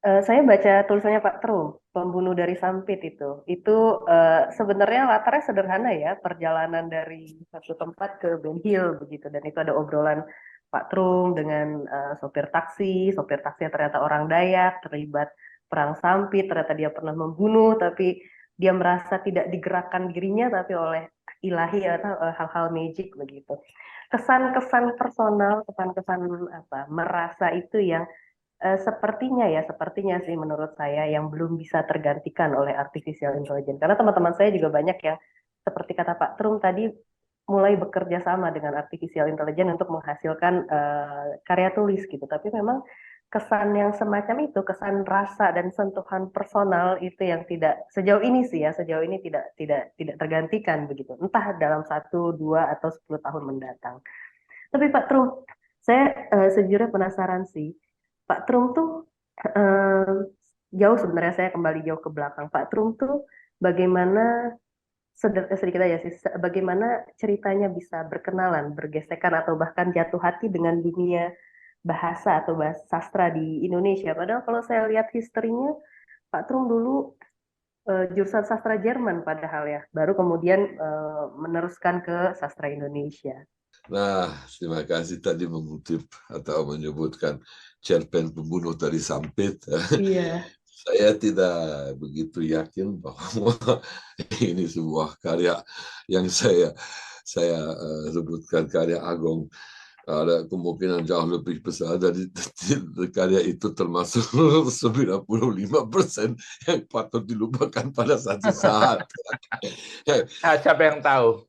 Saya baca tulisannya Pak Trum, Pembunuh dari Sampit itu. Itu sebenarnya latarnya sederhana ya, perjalanan dari satu tempat ke Ben Hill begitu. Dan itu ada obrolan Pak Trum dengan sopir taksinya ternyata orang Dayak, terlibat perang Sampit, ternyata dia pernah membunuh, tapi dia merasa tidak digerakkan dirinya, tapi oleh ilahi atau hal-hal magic begitu. Kesan-kesan personal, kesan-kesan merasa itu yang sepertinya sih menurut saya yang belum bisa tergantikan oleh artificial intelligence. Karena teman-teman saya juga banyak yang seperti kata Pak Trum tadi mulai bekerja sama dengan artificial intelligence untuk menghasilkan karya tulis gitu. Tapi memang kesan yang semacam itu, kesan rasa dan sentuhan personal itu yang tidak sejauh ini tidak tergantikan begitu. Entah dalam 1, 2, atau 10 tahun mendatang. Tapi Pak Trum, saya sejujurnya penasaran sih. Pak Trum tuh eh, jauh sebenarnya saya kembali jauh ke belakang. Pak Trum tuh bagaimana sedikit aja sih, bagaimana ceritanya bisa berkenalan, bergesekan atau bahkan jatuh hati dengan dunia bahasa atau bahasa sastra di Indonesia. Padahal kalau saya lihat historinya, Pak Trum dulu jurusan sastra Jerman padahal ya, baru kemudian meneruskan ke sastra Indonesia. Nah, terima kasih tadi mengutip atau menyebutkan cerpen pembunuh dari Sampit. Iya. Saya tidak begitu yakin bahwa ini sebuah karya yang saya sebutkan karya agung. Ada kemungkinan jauh lebih besar dari karya itu, termasuk 95% yang patut dilupakan pada satu saat. Siapa yang tahu?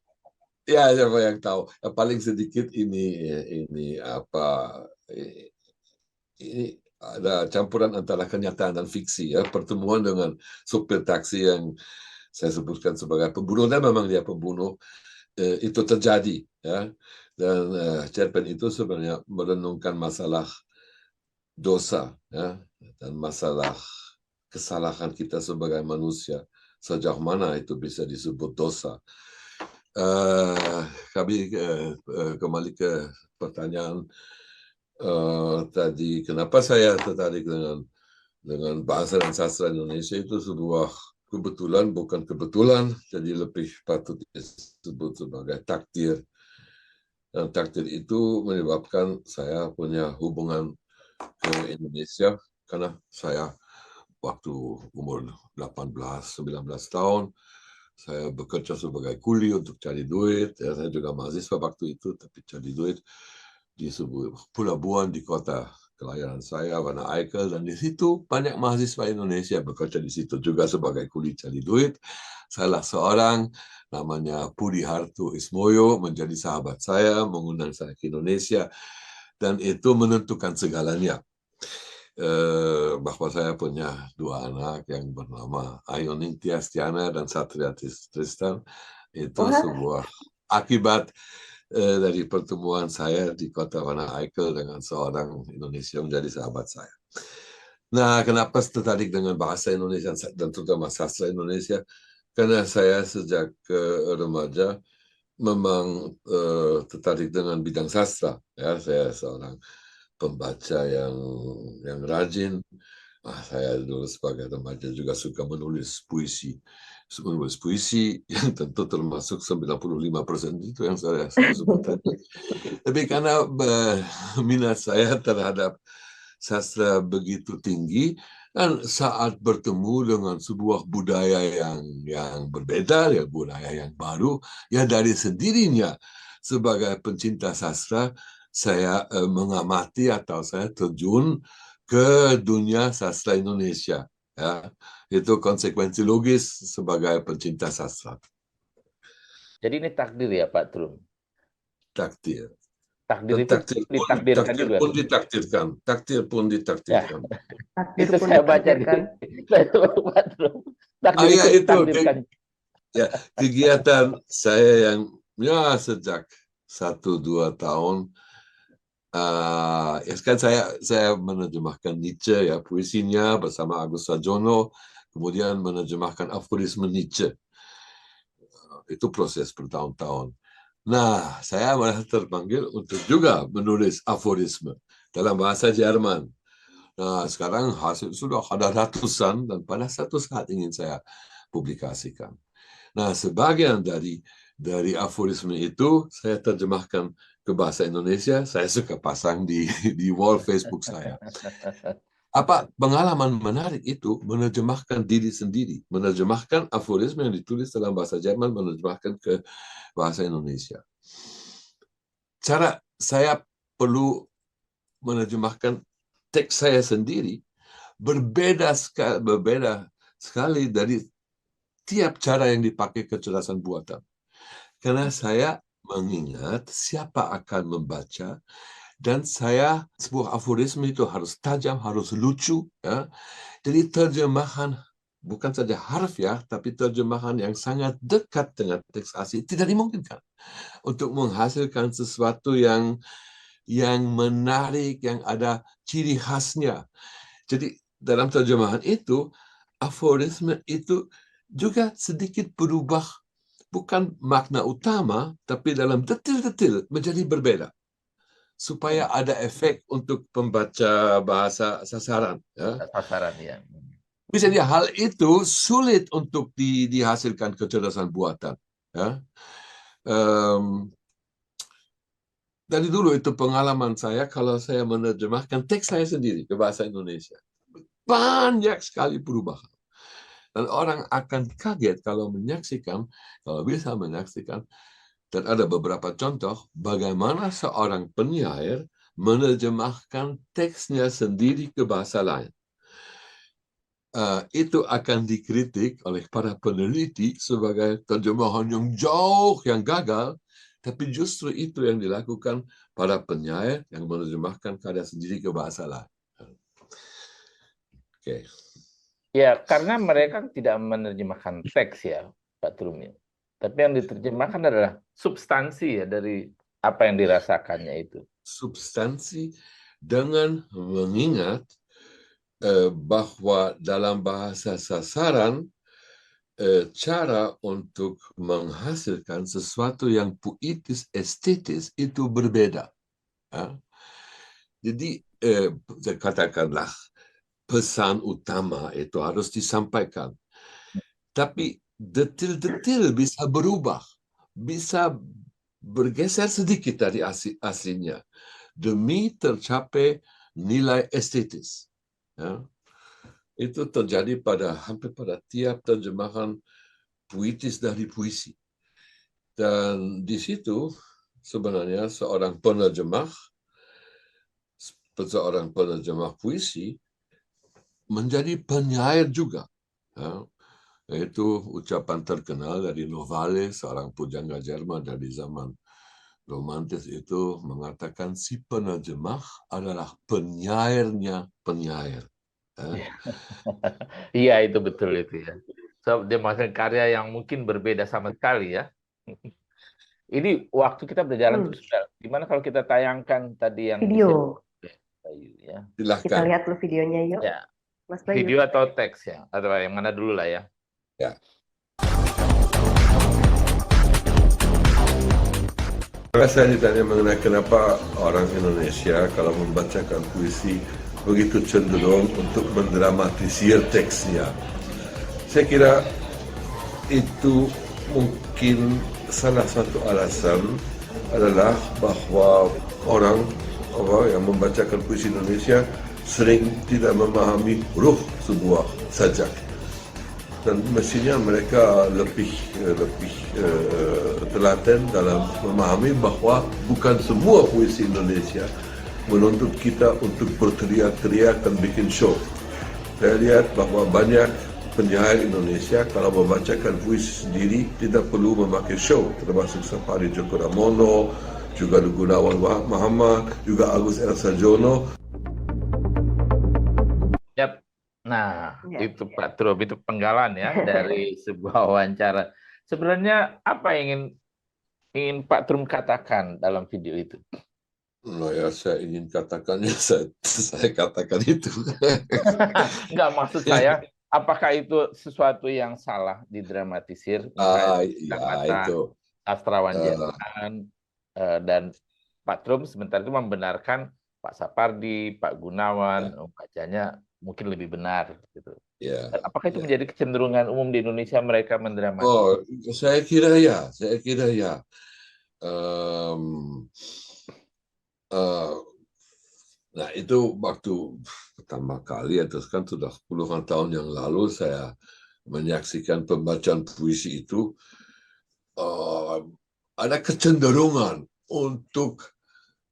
Ya, siapa yang tahu? Yang paling sedikit ini apa? Ini ada campuran antara kenyataan dan fiksi ya. Pertemuan dengan supir taksi yang saya sebutkan sebagai pembunuh, dan memang dia pembunuh, itu terjadi ya. Dan cerpen itu sebenarnya merenungkan masalah dosa ya, dan masalah kesalahan kita sebagai manusia, sejauh mana itu bisa disebut dosa. Kami kembali ke pertanyaan tadi, kenapa saya tertarik dengan bahasa dan sastra Indonesia. Itu sebuah kebetulan, bukan kebetulan, jadi lebih patut disebut sebagai takdir. Dan takdir itu menyebabkan saya punya hubungan ke Indonesia, karena saya waktu umur 18-19 tahun, saya bekerja sebagai kuli untuk cari duit. Ya, saya juga mahasiswa waktu itu, tapi cari duit di sebuah pelabuhan di kota kelahiran saya, Banda Aceh, dan di situ banyak mahasiswa Indonesia bekerja di situ juga sebagai kuli cari duit. Salah seorang namanya Pudi Harto Ismoyo menjadi sahabat saya, mengundang saya ke Indonesia, dan itu menentukan segalanya. Bahwa saya punya 2 anak yang bernama Ayoning Tiastiana dan Satria Tristan. Itu sebuah akibat dari pertemuan saya di kota Banda Aceh dengan seorang Indonesia menjadi sahabat saya. Nah, kenapa tertarik dengan bahasa Indonesia dan terutama sastra Indonesia? Karena saya sejak remaja memang tertarik dengan bidang sastra. Ya, saya seorang pembaca yang rajin. Saya dulu sebagai remaja juga suka menulis puisi yang tentu termasuk 95% itu yang saya sebut tadi. Tapi karena minat saya terhadap sastra begitu tinggi, dan saat bertemu dengan sebuah budaya yang berbeda, ya budaya yang baru, ya dari sendirinya sebagai pencinta sastra saya mengamati atau saya terjun ke dunia sastra Indonesia. Ya, itu konsekuensi logis sebagai pencinta sastra. Jadi ini takdir ya Pak Trum? Takdir. Takdir Dan itu ditakdirkan juga. Takdir pun ditakdirkan. Ya. Itu saya baca di Pak Trum. Takdir itu ditakdirkan. Ya, kegiatan saya yang sejak 1-2 tahun, ya kan saya menerjemahkan Nietzsche ya, puisinya bersama Agus Sajono, kemudian menerjemahkan aforisme Nietzsche. Itu proses bertahun-tahun. Nah, saya malah terpanggil untuk juga menulis aforisme dalam bahasa Jerman. Nah, sekarang hasil sudah ada ratusan, dan pada satu saat ingin saya publikasikan. Nah, sebagian dari aforisme itu saya terjemahkan ke bahasa Indonesia. Saya suka pasang di wall Facebook saya. Apa pengalaman menarik itu menerjemahkan diri sendiri, menerjemahkan aforisme yang ditulis dalam bahasa Jerman, menerjemahkan ke bahasa Indonesia. Cara saya perlu menerjemahkan teks saya sendiri berbeda sekali dari tiap cara yang dipakai kecerdasan buatan. Karena saya mengingat siapa akan membaca, dan sebuah aforisme itu harus tajam, harus lucu. Ya. Jadi terjemahan bukan saja harfiah, tapi terjemahan yang sangat dekat dengan teks asli tidak dimungkinkan untuk menghasilkan sesuatu yang menarik, yang ada ciri khasnya. Jadi dalam terjemahan itu, aforisme itu juga sedikit berubah, bukan makna utama, tapi dalam detil-detil menjadi berbeda. Supaya ada efek untuk pembaca bahasa sasaran. Ya. Sasaran, ya. Misalnya hal itu sulit untuk dihasilkan kecerdasan buatan. Ya. Dari dulu itu pengalaman saya kalau saya menerjemahkan teks saya sendiri ke bahasa Indonesia. Banyak sekali perubahan. Dan orang akan kaget kalau bisa menyaksikan, dan ada beberapa contoh bagaimana seorang penyair menerjemahkan teksnya sendiri ke bahasa lain. Itu akan dikritik oleh para peneliti sebagai terjemahan yang jauh, yang gagal, tapi justru itu yang dilakukan para penyair yang menerjemahkan karya sendiri ke bahasa lain. Okay. Ya, karena mereka tidak menerjemahkan teks ya, Pak Trumi. Tapi yang diterjemahkan adalah substansi ya dari apa yang dirasakannya itu. Substansi dengan mengingat bahwa dalam bahasa sasaran cara untuk menghasilkan sesuatu yang puitis, estetis itu berbeda. Ya. Jadi katakanlah pesan utama itu harus disampaikan. Tapi detil-detil bisa berubah, bisa bergeser sedikit dari aslinya demi tercapai nilai estetis. Ya. Itu terjadi hampir pada tiap terjemahan puitis dari puisi. Dan di situ sebenarnya seorang penerjemah puisi menjadi penyair juga. Ya. Itu ucapan terkenal dari Novalis, seorang pujangga Jerman dari zaman romantis itu mengatakan si penerjemah adalah penyairnya penyair. Iya, itu betul itu ya. So, dia menghasilkan karya yang mungkin berbeda sama sekali ya. Ini waktu kita berjalan terus. Gimana kalau kita tayangkan tadi yang video? Ya. Silahkan. Kita lihat dulu videonya yuk. Ya. Mas Bayu. Video atau teks ya? Atau yang mana dulu lah ya. Ya. Saya ditanya mengenai kenapa orang Indonesia kalau membacakan puisi begitu cenderung untuk mendramatisir teksnya. Saya kira itu mungkin salah satu alasan adalah bahwa orang yang membacakan puisi Indonesia sering tidak memahami ruh sebuah sajak. Dan mestinya mereka lebih telaten dalam memahami bahwa bukan semua puisi Indonesia menuntut kita untuk berteriak-teriak dan bikin show. Saya lihat bahwa banyak penyair Indonesia kalau membacakan puisi sendiri tidak perlu memakai show, termasuk Sapari Djoko Damono, juga Gunawan Muhammad, juga Agus R. Sarjono. Yap. Nah, itu Pak Trum, itu penggalan ya dari sebuah wawancara. Sebenarnya apa yang ingin Pak Trum katakan dalam video itu? Nah ya, saya ingin katakannya, saya katakan itu. Enggak, maksud saya, apakah itu sesuatu yang salah didramatisir? Itu. Sastrawan Jerman dan Pak Trum sebentar itu membenarkan Pak Sapardi, Pak Gunawan, bacanya mungkin lebih benar gitu. Ya, apakah itu menjadi kecenderungan umum di Indonesia mereka mendramatisir? Oh, saya kira ya. Nah itu waktu pertama kali, terus kan sudah puluhan tahun yang lalu saya menyaksikan pembacaan puisi itu, ada kecenderungan untuk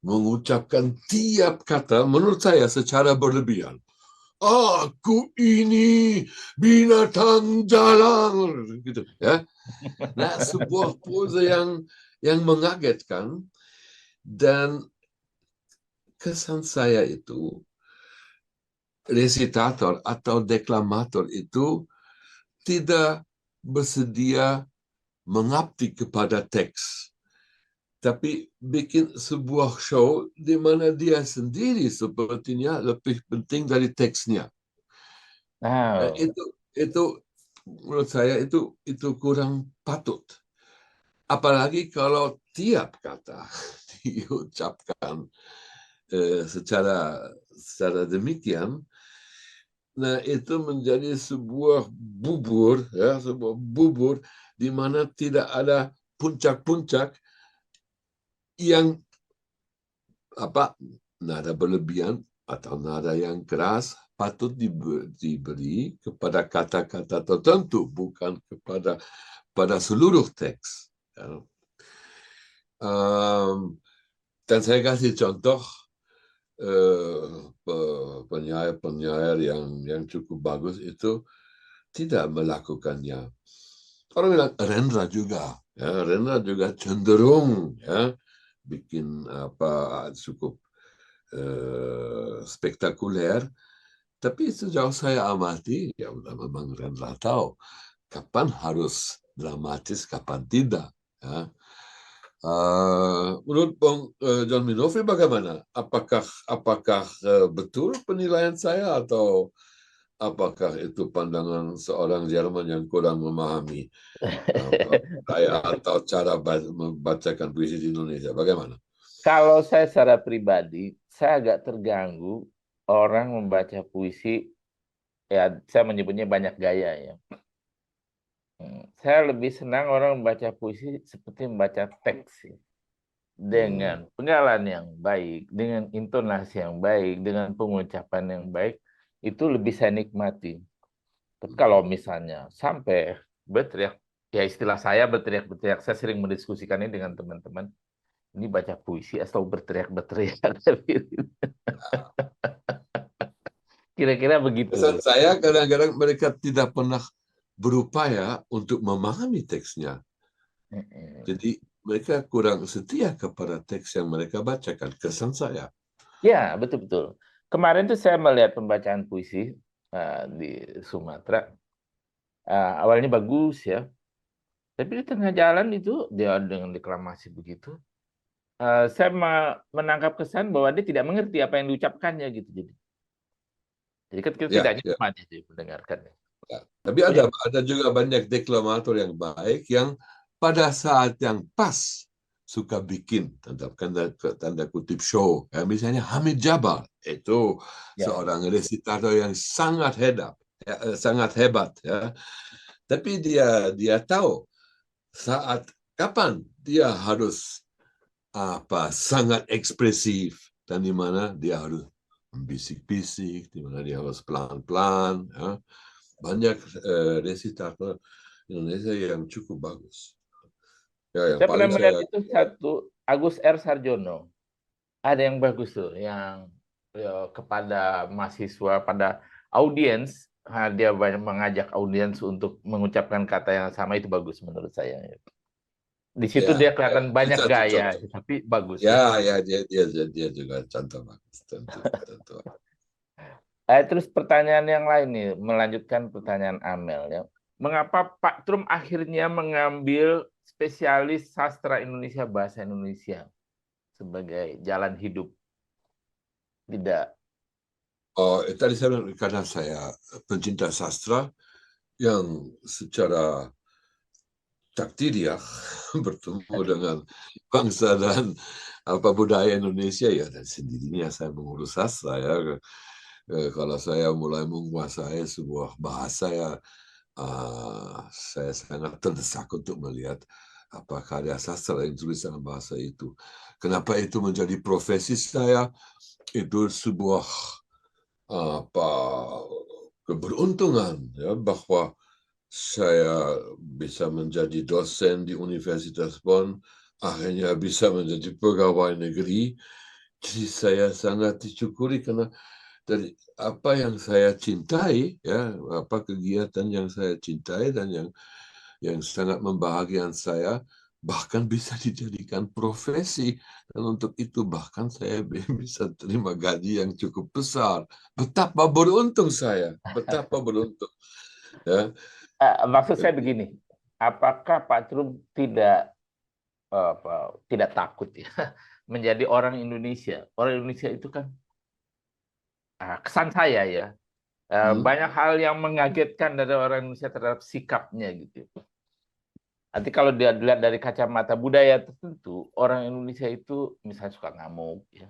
mengucapkan tiap kata menurut saya secara berlebihan. Aku ini binatang jalan, gitu ya. Nah, sebuah pose yang mengagetkan, dan kesan saya itu resitator atau deklamator itu tidak bersedia mengabdi kepada teks, tapi bikin sebuah show di mana dia sendiri sepertinya lebih penting dari teksnya. Nah, Itu menurut saya itu kurang patut. Apalagi kalau tiap kata diucapkan secara demikian. Nah, itu menjadi sebuah bubur, ya, sebuah bubur di mana tidak ada puncak-puncak yang nada berlebihan atau nada yang keras patut diberi kepada kata-kata tertentu, bukan pada seluruh teks. Ya. Dan saya kasih contoh penyair yang cukup bagus itu tidak melakukannya. Orang bilang Rendra juga, ya, Rendra juga cenderung ya bikin cukup spektakuler. Tapi sejauh saya amati, ya udah memang Rendra tahu kapan harus dramatis, kapan tidak. Ya. Menurut Bang John Minovi bagaimana? Apakah betul penilaian saya, atau apakah itu pandangan seorang Jerman yang kurang memahami budaya atau cara membacakan puisi di Indonesia? Bagaimana? kalau saya secara pribadi, saya agak terganggu orang membaca puisi, ya saya menyebutnya banyak gaya ya. Saya lebih senang orang membaca puisi seperti membaca teks ya. Dengan penggalan yang baik, dengan intonasi yang baik, dengan pengucapan yang baik, itu lebih saya nikmati. Tapi kalau misalnya sampai berteriak, ya istilah saya berteriak-berteriak, saya sering mendiskusikan ini dengan teman-teman, ini baca puisi atau berteriak-berteriak. Kira-kira begitu. Pesan saya kadang-kadang mereka tidak pernah berupaya untuk memahami teksnya. Jadi mereka kurang setia kepada teks yang mereka bacakan. Kesan saya. Ya, betul-betul. Kemarin tuh saya melihat pembacaan puisi di Sumatera. Awalnya bagus ya, tapi di tengah jalan itu dia dengan deklamasi begitu. Saya menangkap kesan bahwa dia tidak mengerti apa yang diucapkannya gitu. Jadi kan kita tidak nyaman ya mendengarkannya. Ya. Tapi ada juga banyak deklamator yang baik yang pada saat yang pas suka bikin tanda kutip show. Ya, misalnya Hamid Jabal itu seorang resitator yang sangat hebat ya. Tapi dia tahu saat kapan dia harus sangat ekspresif dan di mana dia harus bisik-bisik, di mana dia harus pelan-pelan. Ya. Banyak resitator Indonesia yang cukup bagus. Ya, yang Saya pernah paling melihat itu satu Agus R. Sarjono. Ada yang bagus tuh, yang kepada mahasiswa, pada audiens, dia banyak mengajak audiens untuk mengucapkan kata yang sama, itu bagus menurut saya. Di situ dia kelihatan banyak gaya, tapi bagus. Ya, dia juga contoh bagus. Tentu. Terus pertanyaan yang lain nih, melanjutkan pertanyaan Amel ya. Mengapa Pak Trum akhirnya mengambil spesialis sastra Indonesia bahasa Indonesia sebagai jalan hidup? Tidak. Tadi saya bilang karena saya pencinta sastra yang secara takdiriah bertemu dengan bangsa dan budaya Indonesia, ya, dan sendirinya saya mengurus sastra ya. Kalau saya mulai menguasai sebuah bahasa, ya, saya sangat terdesak untuk melihat apa karya sastra yang tulis dalam bahasa itu. Kenapa itu menjadi profesi saya? Itu sebuah keberuntungan ya, bahwa saya bisa menjadi dosen di Universitas Bonn, akhirnya bisa menjadi pegawai negeri, Jadi saya sangat disyukuri karena dari apa yang saya cintai, ya, apa kegiatan yang saya cintai dan yang sangat membahagiakan saya, bahkan bisa dijadikan profesi. Dan untuk itu bahkan saya bisa terima gaji yang cukup besar. Betapa beruntung saya, betapa beruntung. Ya, Maksud saya begini, apakah Pak Trum tidak takut ya menjadi orang Indonesia? Orang Indonesia itu kan kesan saya ya hmm, banyak hal yang mengagetkan dari orang Indonesia terhadap sikapnya gitu. Nanti kalau dia dilihat dari kacamata budaya tertentu, orang Indonesia itu misalnya suka ngamuk, ya,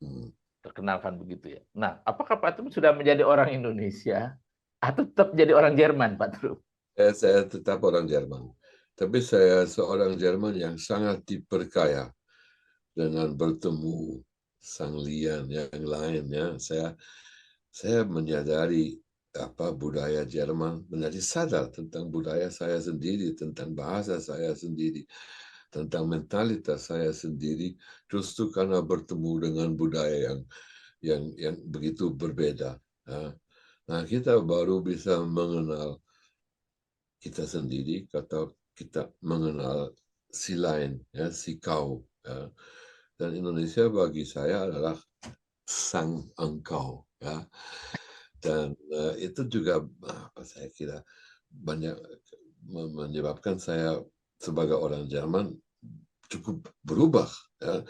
hmm. terkenalkan begitu ya. Nah, apakah Pak Trum sudah menjadi orang Indonesia atau tetap jadi orang Jerman, Pak Trum? Saya tetap orang Jerman. Tapi saya seorang Jerman yang sangat diperkaya dengan bertemu sang lian yang lainnya. Saya menyadari apa budaya Jerman, menjadi sadar tentang budaya saya sendiri, tentang bahasa saya sendiri, tentang mentalitas saya sendiri, justru karena bertemu dengan budaya yang begitu berbeda. Nah, kita baru bisa mengenal kita sendiri atau kita mengenal si lain, ya, si kau. Ya. Dan Indonesia bagi saya adalah sang engkau. Ya. Dan itu juga apa saya kira banyak menyebabkan saya sebagai orang Jerman cukup berubah. Ya.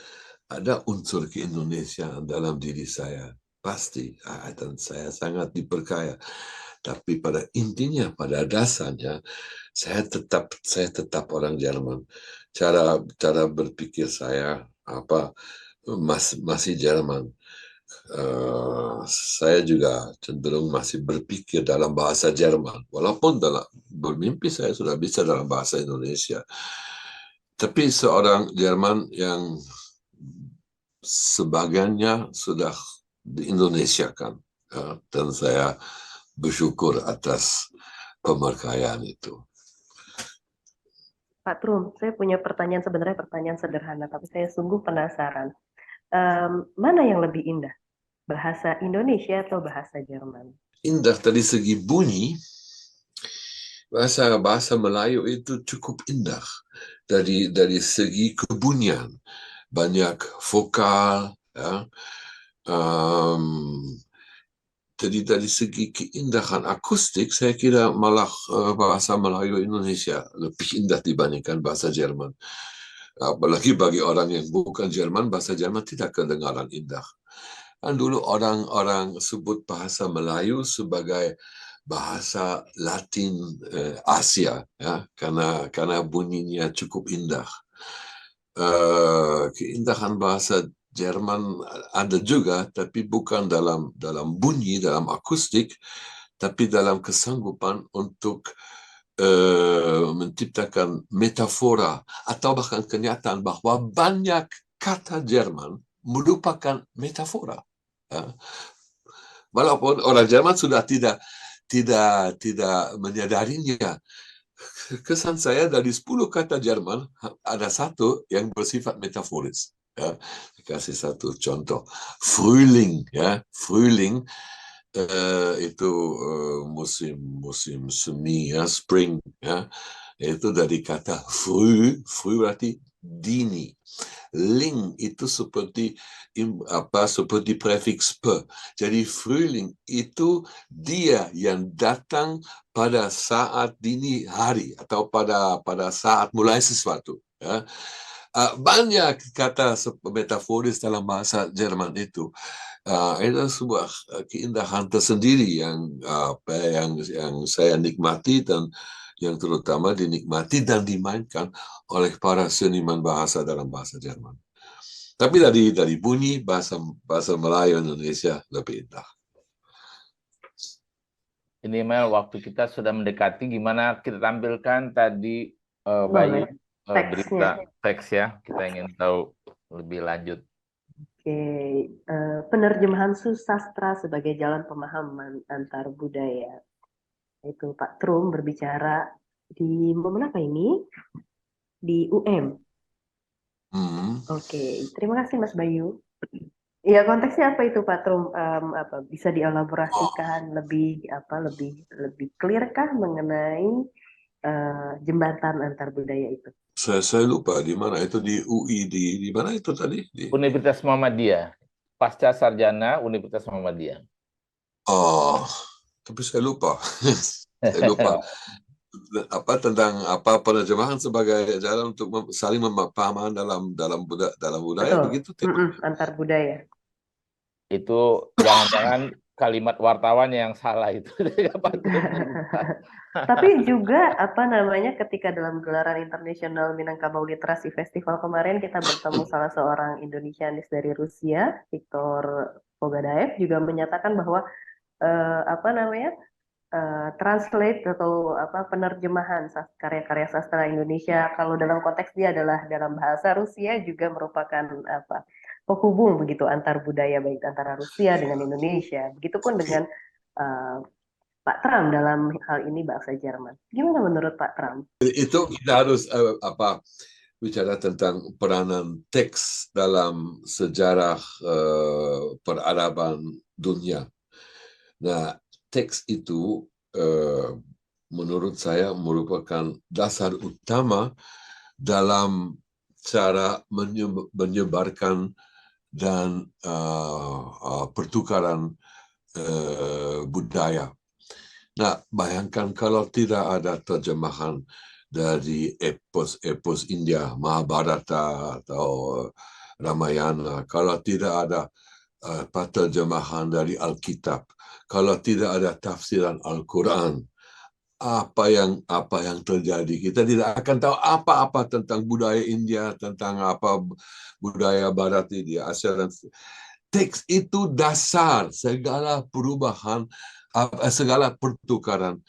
Ada unsur keindonesiaan dalam diri saya pasti, dan saya sangat diperkaya. Tapi pada intinya, pada dasarnya, saya tetap orang Jerman. Cara berpikir saya masih Jerman. Saya juga cenderung masih berpikir dalam bahasa Jerman, walaupun dalam bermimpi saya sudah bisa dalam bahasa Indonesia. Tapi seorang Jerman yang sebagiannya sudah di-Indonesiakan, ya, dan saya bersyukur atas pemerkayaan itu. Pak Trum, saya punya sebenarnya pertanyaan sederhana, tapi saya sungguh penasaran. Mana yang lebih indah? Bahasa Indonesia atau bahasa Jerman? Indah dari segi bunyi, bahasa Melayu itu cukup indah dari segi kebunyian, banyak vokal, ya. Jadi dari segi keindahan akustik, saya kira malah bahasa Melayu Indonesia lebih indah dibandingkan bahasa Jerman. Apalagi bagi orang yang bukan Jerman, bahasa Jerman tidak kedengaran indah. Kan dulu orang-orang sebut bahasa Melayu sebagai bahasa Latin Asia, ya, karena bunyinya cukup indah. Keindahan bahasa Jerman ada juga, tapi bukan dalam bunyi, dalam akustik, tapi dalam kesanggupan untuk menciptakan metafora atau bahkan kenyataan bahwa banyak kata Jerman merupakan metafora. Walaupun orang Jerman sudah tidak menyadarinya. Kesan saya dari 10 kata Jerman ada satu yang bersifat metaforis. Ya, kasih satu contoh, Frühling, ya, Frühling itu musim semi, ya, spring, ya, itu dari kata früh berarti dini. Ling itu seperti prefix pe. Jadi Frühling itu dia yang datang pada saat dini hari atau pada saat mulai sesuatu. Ya. Banyak kata metaforis dalam bahasa Jerman itu. Itu sebuah keindahan tersendiri yang saya nikmati dan yang terutama dinikmati dan dimainkan oleh para seniman bahasa dalam bahasa Jerman. Tapi dari bunyi bahasa Melayu Indonesia lebih indah. Ini Mel, waktu kita sudah mendekati, gimana kita tampilkan tadi Bayu Boleh. berita Teksnya. teks ya, kita ingin tahu lebih lanjut. Oke, penerjemahan sastra sebagai jalan pemahaman antar budaya. Itu Pak Trum berbicara di momen apa ini? Di UM. Oke, terima kasih Mas Bayu. Ya konteksnya apa itu Pak Trum? Apa bisa Oh, dielaborasikan lebih clear kah mengenai jembatan antar budaya itu? saya lupa di mana itu, di UI, di mana itu tadi? Universitas Muhammadiyah, pasca sarjana Universitas Muhammadiyah. Oh, tapi saya lupa. Saya lupa apa tentang apa penerjemahan sebagai jalan untuk saling pemahaman dalam budaya Betul, begitu tema. antar budaya. Itu jangan-jangan kalimat wartawan yang salah itu. Pak Trum lupa. Tapi juga apa namanya ketika dalam gelaran internasional Minangkabau Literasi Festival kemarin kita bertemu salah seorang Indonesianis dari Rusia, Viktor Pogadaev juga menyatakan bahwa apa namanya translate atau apa penerjemahan karya-karya sastra Indonesia kalau dalam konteks dia adalah dalam bahasa Rusia juga merupakan apa penghubung begitu antar budaya baik antara Rusia dengan Indonesia. Begitupun dengan eh, Pak Trump dalam hal ini bahasa Jerman. Gimana menurut Pak Trump? Itu kita harus bicara tentang peranan teks dalam sejarah peradaban dunia. Nah, teks itu menurut saya merupakan dasar utama dalam cara menyebarkan dan pertukaran budaya. Nah, bayangkan kalau tidak ada terjemahan dari epos-epos India, Mahabharata atau Ramayana, kalau tidak ada terjemahan dari Alkitab, kalau tidak ada tafsiran Al-Quran, apa yang terjadi? Kita tidak akan tahu apa-apa tentang budaya India, tentang apa budaya Barat di Asia dan teks itu dasar segala perubahan, segala pertukaran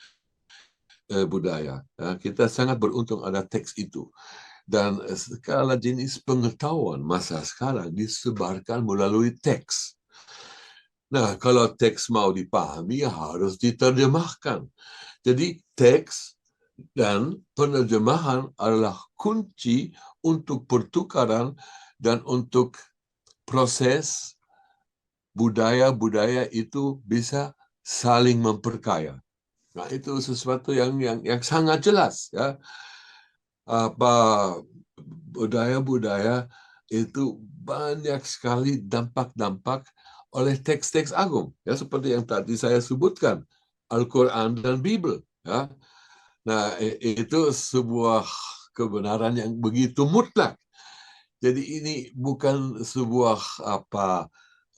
budaya. Kita sangat beruntung ada teks itu. Dan segala jenis pengetahuan masa sekarang disebarkan melalui teks. Nah, kalau teks mau dipahami harus diterjemahkan. Jadi teks dan penerjemahan adalah kunci untuk pertukaran dan untuk proses budaya-budaya itu bisa saling memperkaya. Nah, itu sesuatu yang sangat jelas ya. Apa budaya-budaya itu banyak sekali dampak-dampak oleh teks-teks agung ya, seperti yang tadi saya sebutkan, Al-Quran dan Bible ya. Nah, itu sebuah kebenaran yang begitu mutlak. Jadi ini bukan sebuah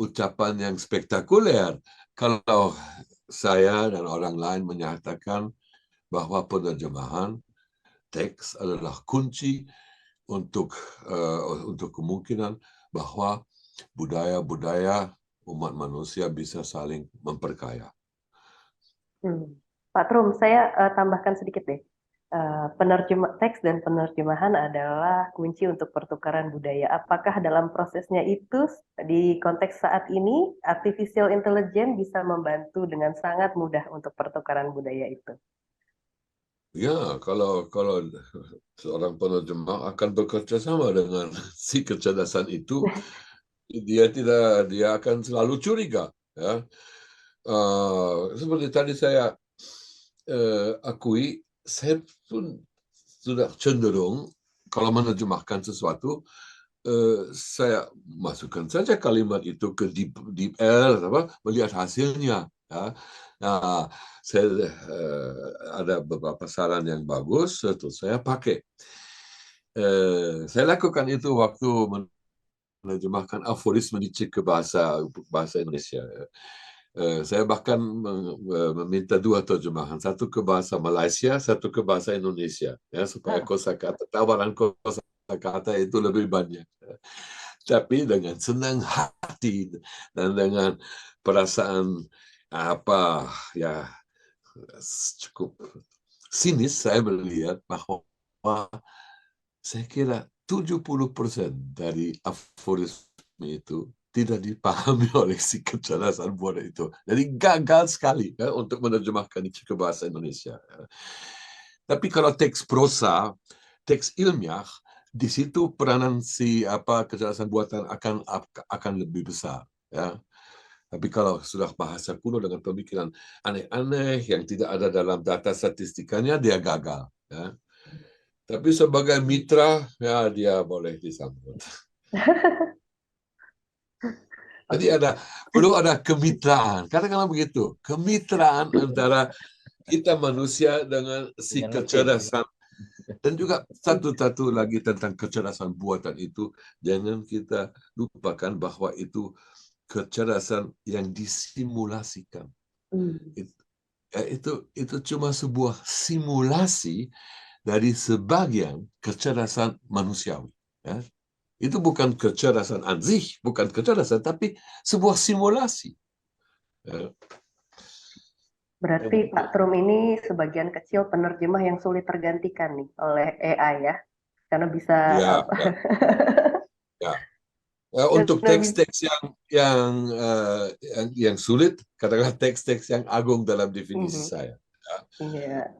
ucapan yang spektakuler kalau saya dan orang lain menyatakan bahwa penerjemahan teks adalah kunci untuk kemungkinan bahwa budaya-budaya umat manusia bisa saling memperkaya. Pak Trum, saya tambahkan sedikit deh. Teks dan penerjemahan adalah kunci untuk pertukaran budaya. Apakah dalam prosesnya itu di konteks saat ini artificial intelligence bisa membantu dengan sangat mudah untuk pertukaran budaya itu? Ya, kalau seorang penerjemah akan bekerja sama dengan si kecerdasan itu, dia akan selalu curiga. Ya. Seperti tadi saya akui, saya pun sudah cenderung kalau menerjemahkan sesuatu, saya masukkan saja kalimat itu ke deep air, melihat hasilnya. Ya. Nah, saya ada beberapa saran yang bagus, terus saya pakai. Saya lakukan itu waktu menerjemahkan aforisme Nietzsche ke bahasa Indonesia. Saya bahkan meminta dua terjemahan, satu ke bahasa Malaysia, satu ke bahasa Indonesia, ya, supaya kosakata, tawaran kosakata itu lebih banyak. Tapi dengan senang hati dan dengan perasaan ya cukup sinis, saya melihat bahwa saya kira 70% dari aforisme itu tidak dipahami oleh si kecerdasan buatan itu. Jadi gagal sekali ya, untuk menerjemahkan itu ke bahasa Indonesia. Tapi kalau teks prosa, teks ilmiah, di situ peranan kecerdasan buatan akan lebih besar, ya. Tapi kalau sudah bahasa kuno dengan pemikiran aneh-aneh yang tidak ada dalam data statistikanya, dia gagal, ya. Tapi sebagai mitra, ya dia boleh disambut. Jadi perlu ada kemitraan. Katakanlah begitu, kemitraan antara kita manusia dengan si Dengan mesin. kecerdasan. Dan juga satu lagi tentang kecerdasan buatan itu, jangan kita lupakan bahwa itu kecerdasan yang disimulasikan. Itu cuma sebuah simulasi dari sebagian kecerdasan manusiawi. Ya. Itu bukan kecerdasan anzih, bukan kecerdasan, tapi sebuah simulasi. Ya. Berarti Pak Trum ini sebagian kecil penerjemah yang sulit tergantikan nih oleh AI ya, karena bisa Ya, apa? ya. Untuk teks-teks yang sulit, katakanlah teks-teks yang agung dalam definisi saya. Iya.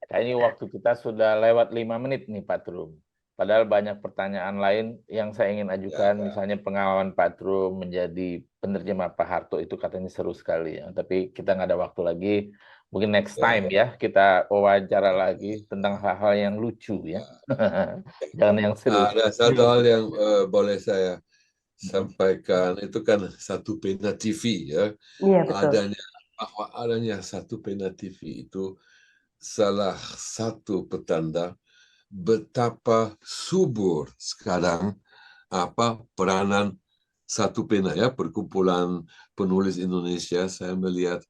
Kayaknya waktu kita sudah lewat 5 menit nih Pak Trum. Padahal banyak pertanyaan lain yang saya ingin ajukan, misalnya pengalaman Pak Trum menjadi penerjemah Pak Harto itu katanya seru sekali ya. Tapi kita nggak ada waktu lagi. Mungkin next time ya kita wawancara lagi tentang hal-hal yang lucu ya. Jangan yang serius. Ada satu hal yang boleh saya sampaikan, itu kan satu pena TV ya. Iya, betul. Adanya satu pena TV itu salah satu petanda betapa subur sekarang peranan satu pena ya, perkumpulan penulis Indonesia. Saya melihat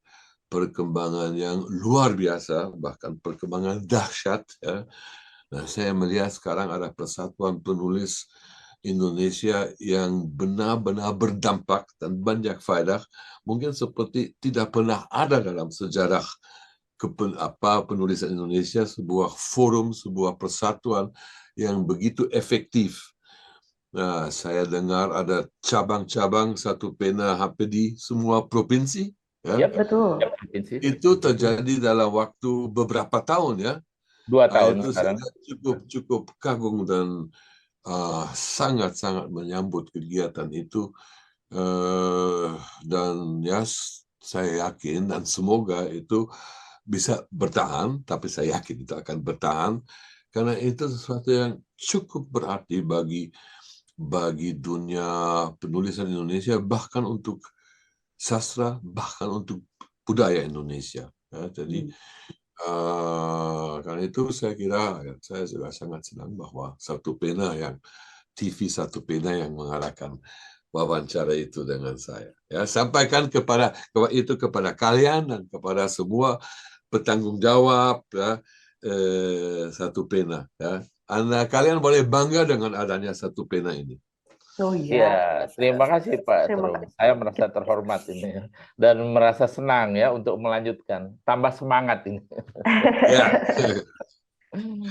perkembangan yang luar biasa, bahkan perkembangan dahsyat ya. Nah, saya melihat sekarang ada persatuan penulis Indonesia yang benar-benar berdampak dan banyak faedah, mungkin seperti tidak pernah ada dalam sejarah penulisan Indonesia, sebuah forum, sebuah persatuan yang begitu efektif. Nah, saya dengar ada cabang-cabang satu pena HP di semua provinsi. Ya. Betul. Itu terjadi dalam waktu beberapa tahun ya. 2 tahun itu sekarang. Saya cukup kagum dan sangat-sangat menyambut kegiatan itu. Dan ya saya yakin dan semoga itu bisa bertahan, tapi saya yakin itu akan bertahan karena itu sesuatu yang cukup berarti bagi dunia penulisan Indonesia, bahkan untuk sastra, bahkan untuk budaya Indonesia. Ya, jadi karena itu saya kira saya juga sangat senang bahwa satu pena yang TV satu pena yang mengadakan wawancara itu dengan saya. Ya, sampaikan kepada kalian dan kepada semua bertanggung jawab ya, satu pena ya. Kalian boleh bangga dengan adanya satu pena ini. Oh iya, terima kasih Pak Trum. Saya merasa terhormat ini dan merasa senang ya untuk melanjutkan. Tambah semangat ini. Ya.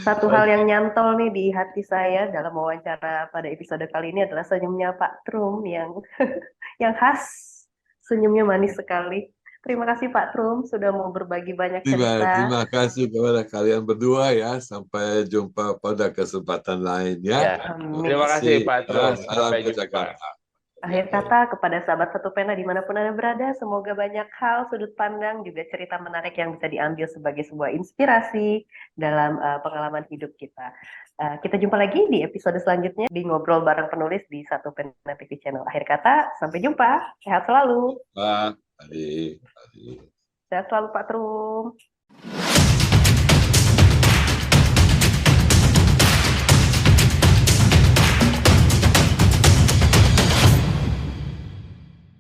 Satu hal yang nyantol nih di hati saya dalam wawancara pada episode kali ini adalah senyumnya Pak Trum yang khas, senyumnya manis sekali. Terima kasih Pak Trum sudah mau berbagi banyak cerita. Terima kasih kepada kalian berdua ya. Sampai jumpa pada kesempatan lain ya. Terima kasih Pak Trum. Sampai jumpa. Akhir kata kepada sahabat Satu Pena dimanapun Anda berada, semoga banyak hal, sudut pandang, juga cerita menarik yang bisa diambil sebagai sebuah inspirasi dalam pengalaman hidup kita. Kita jumpa lagi di episode selanjutnya di Ngobrol Bareng Penulis di Satu Pena TV Channel. Akhir kata, sampai jumpa. Sehat selalu. Pak, Adi. Sehat selalu Pak Trum.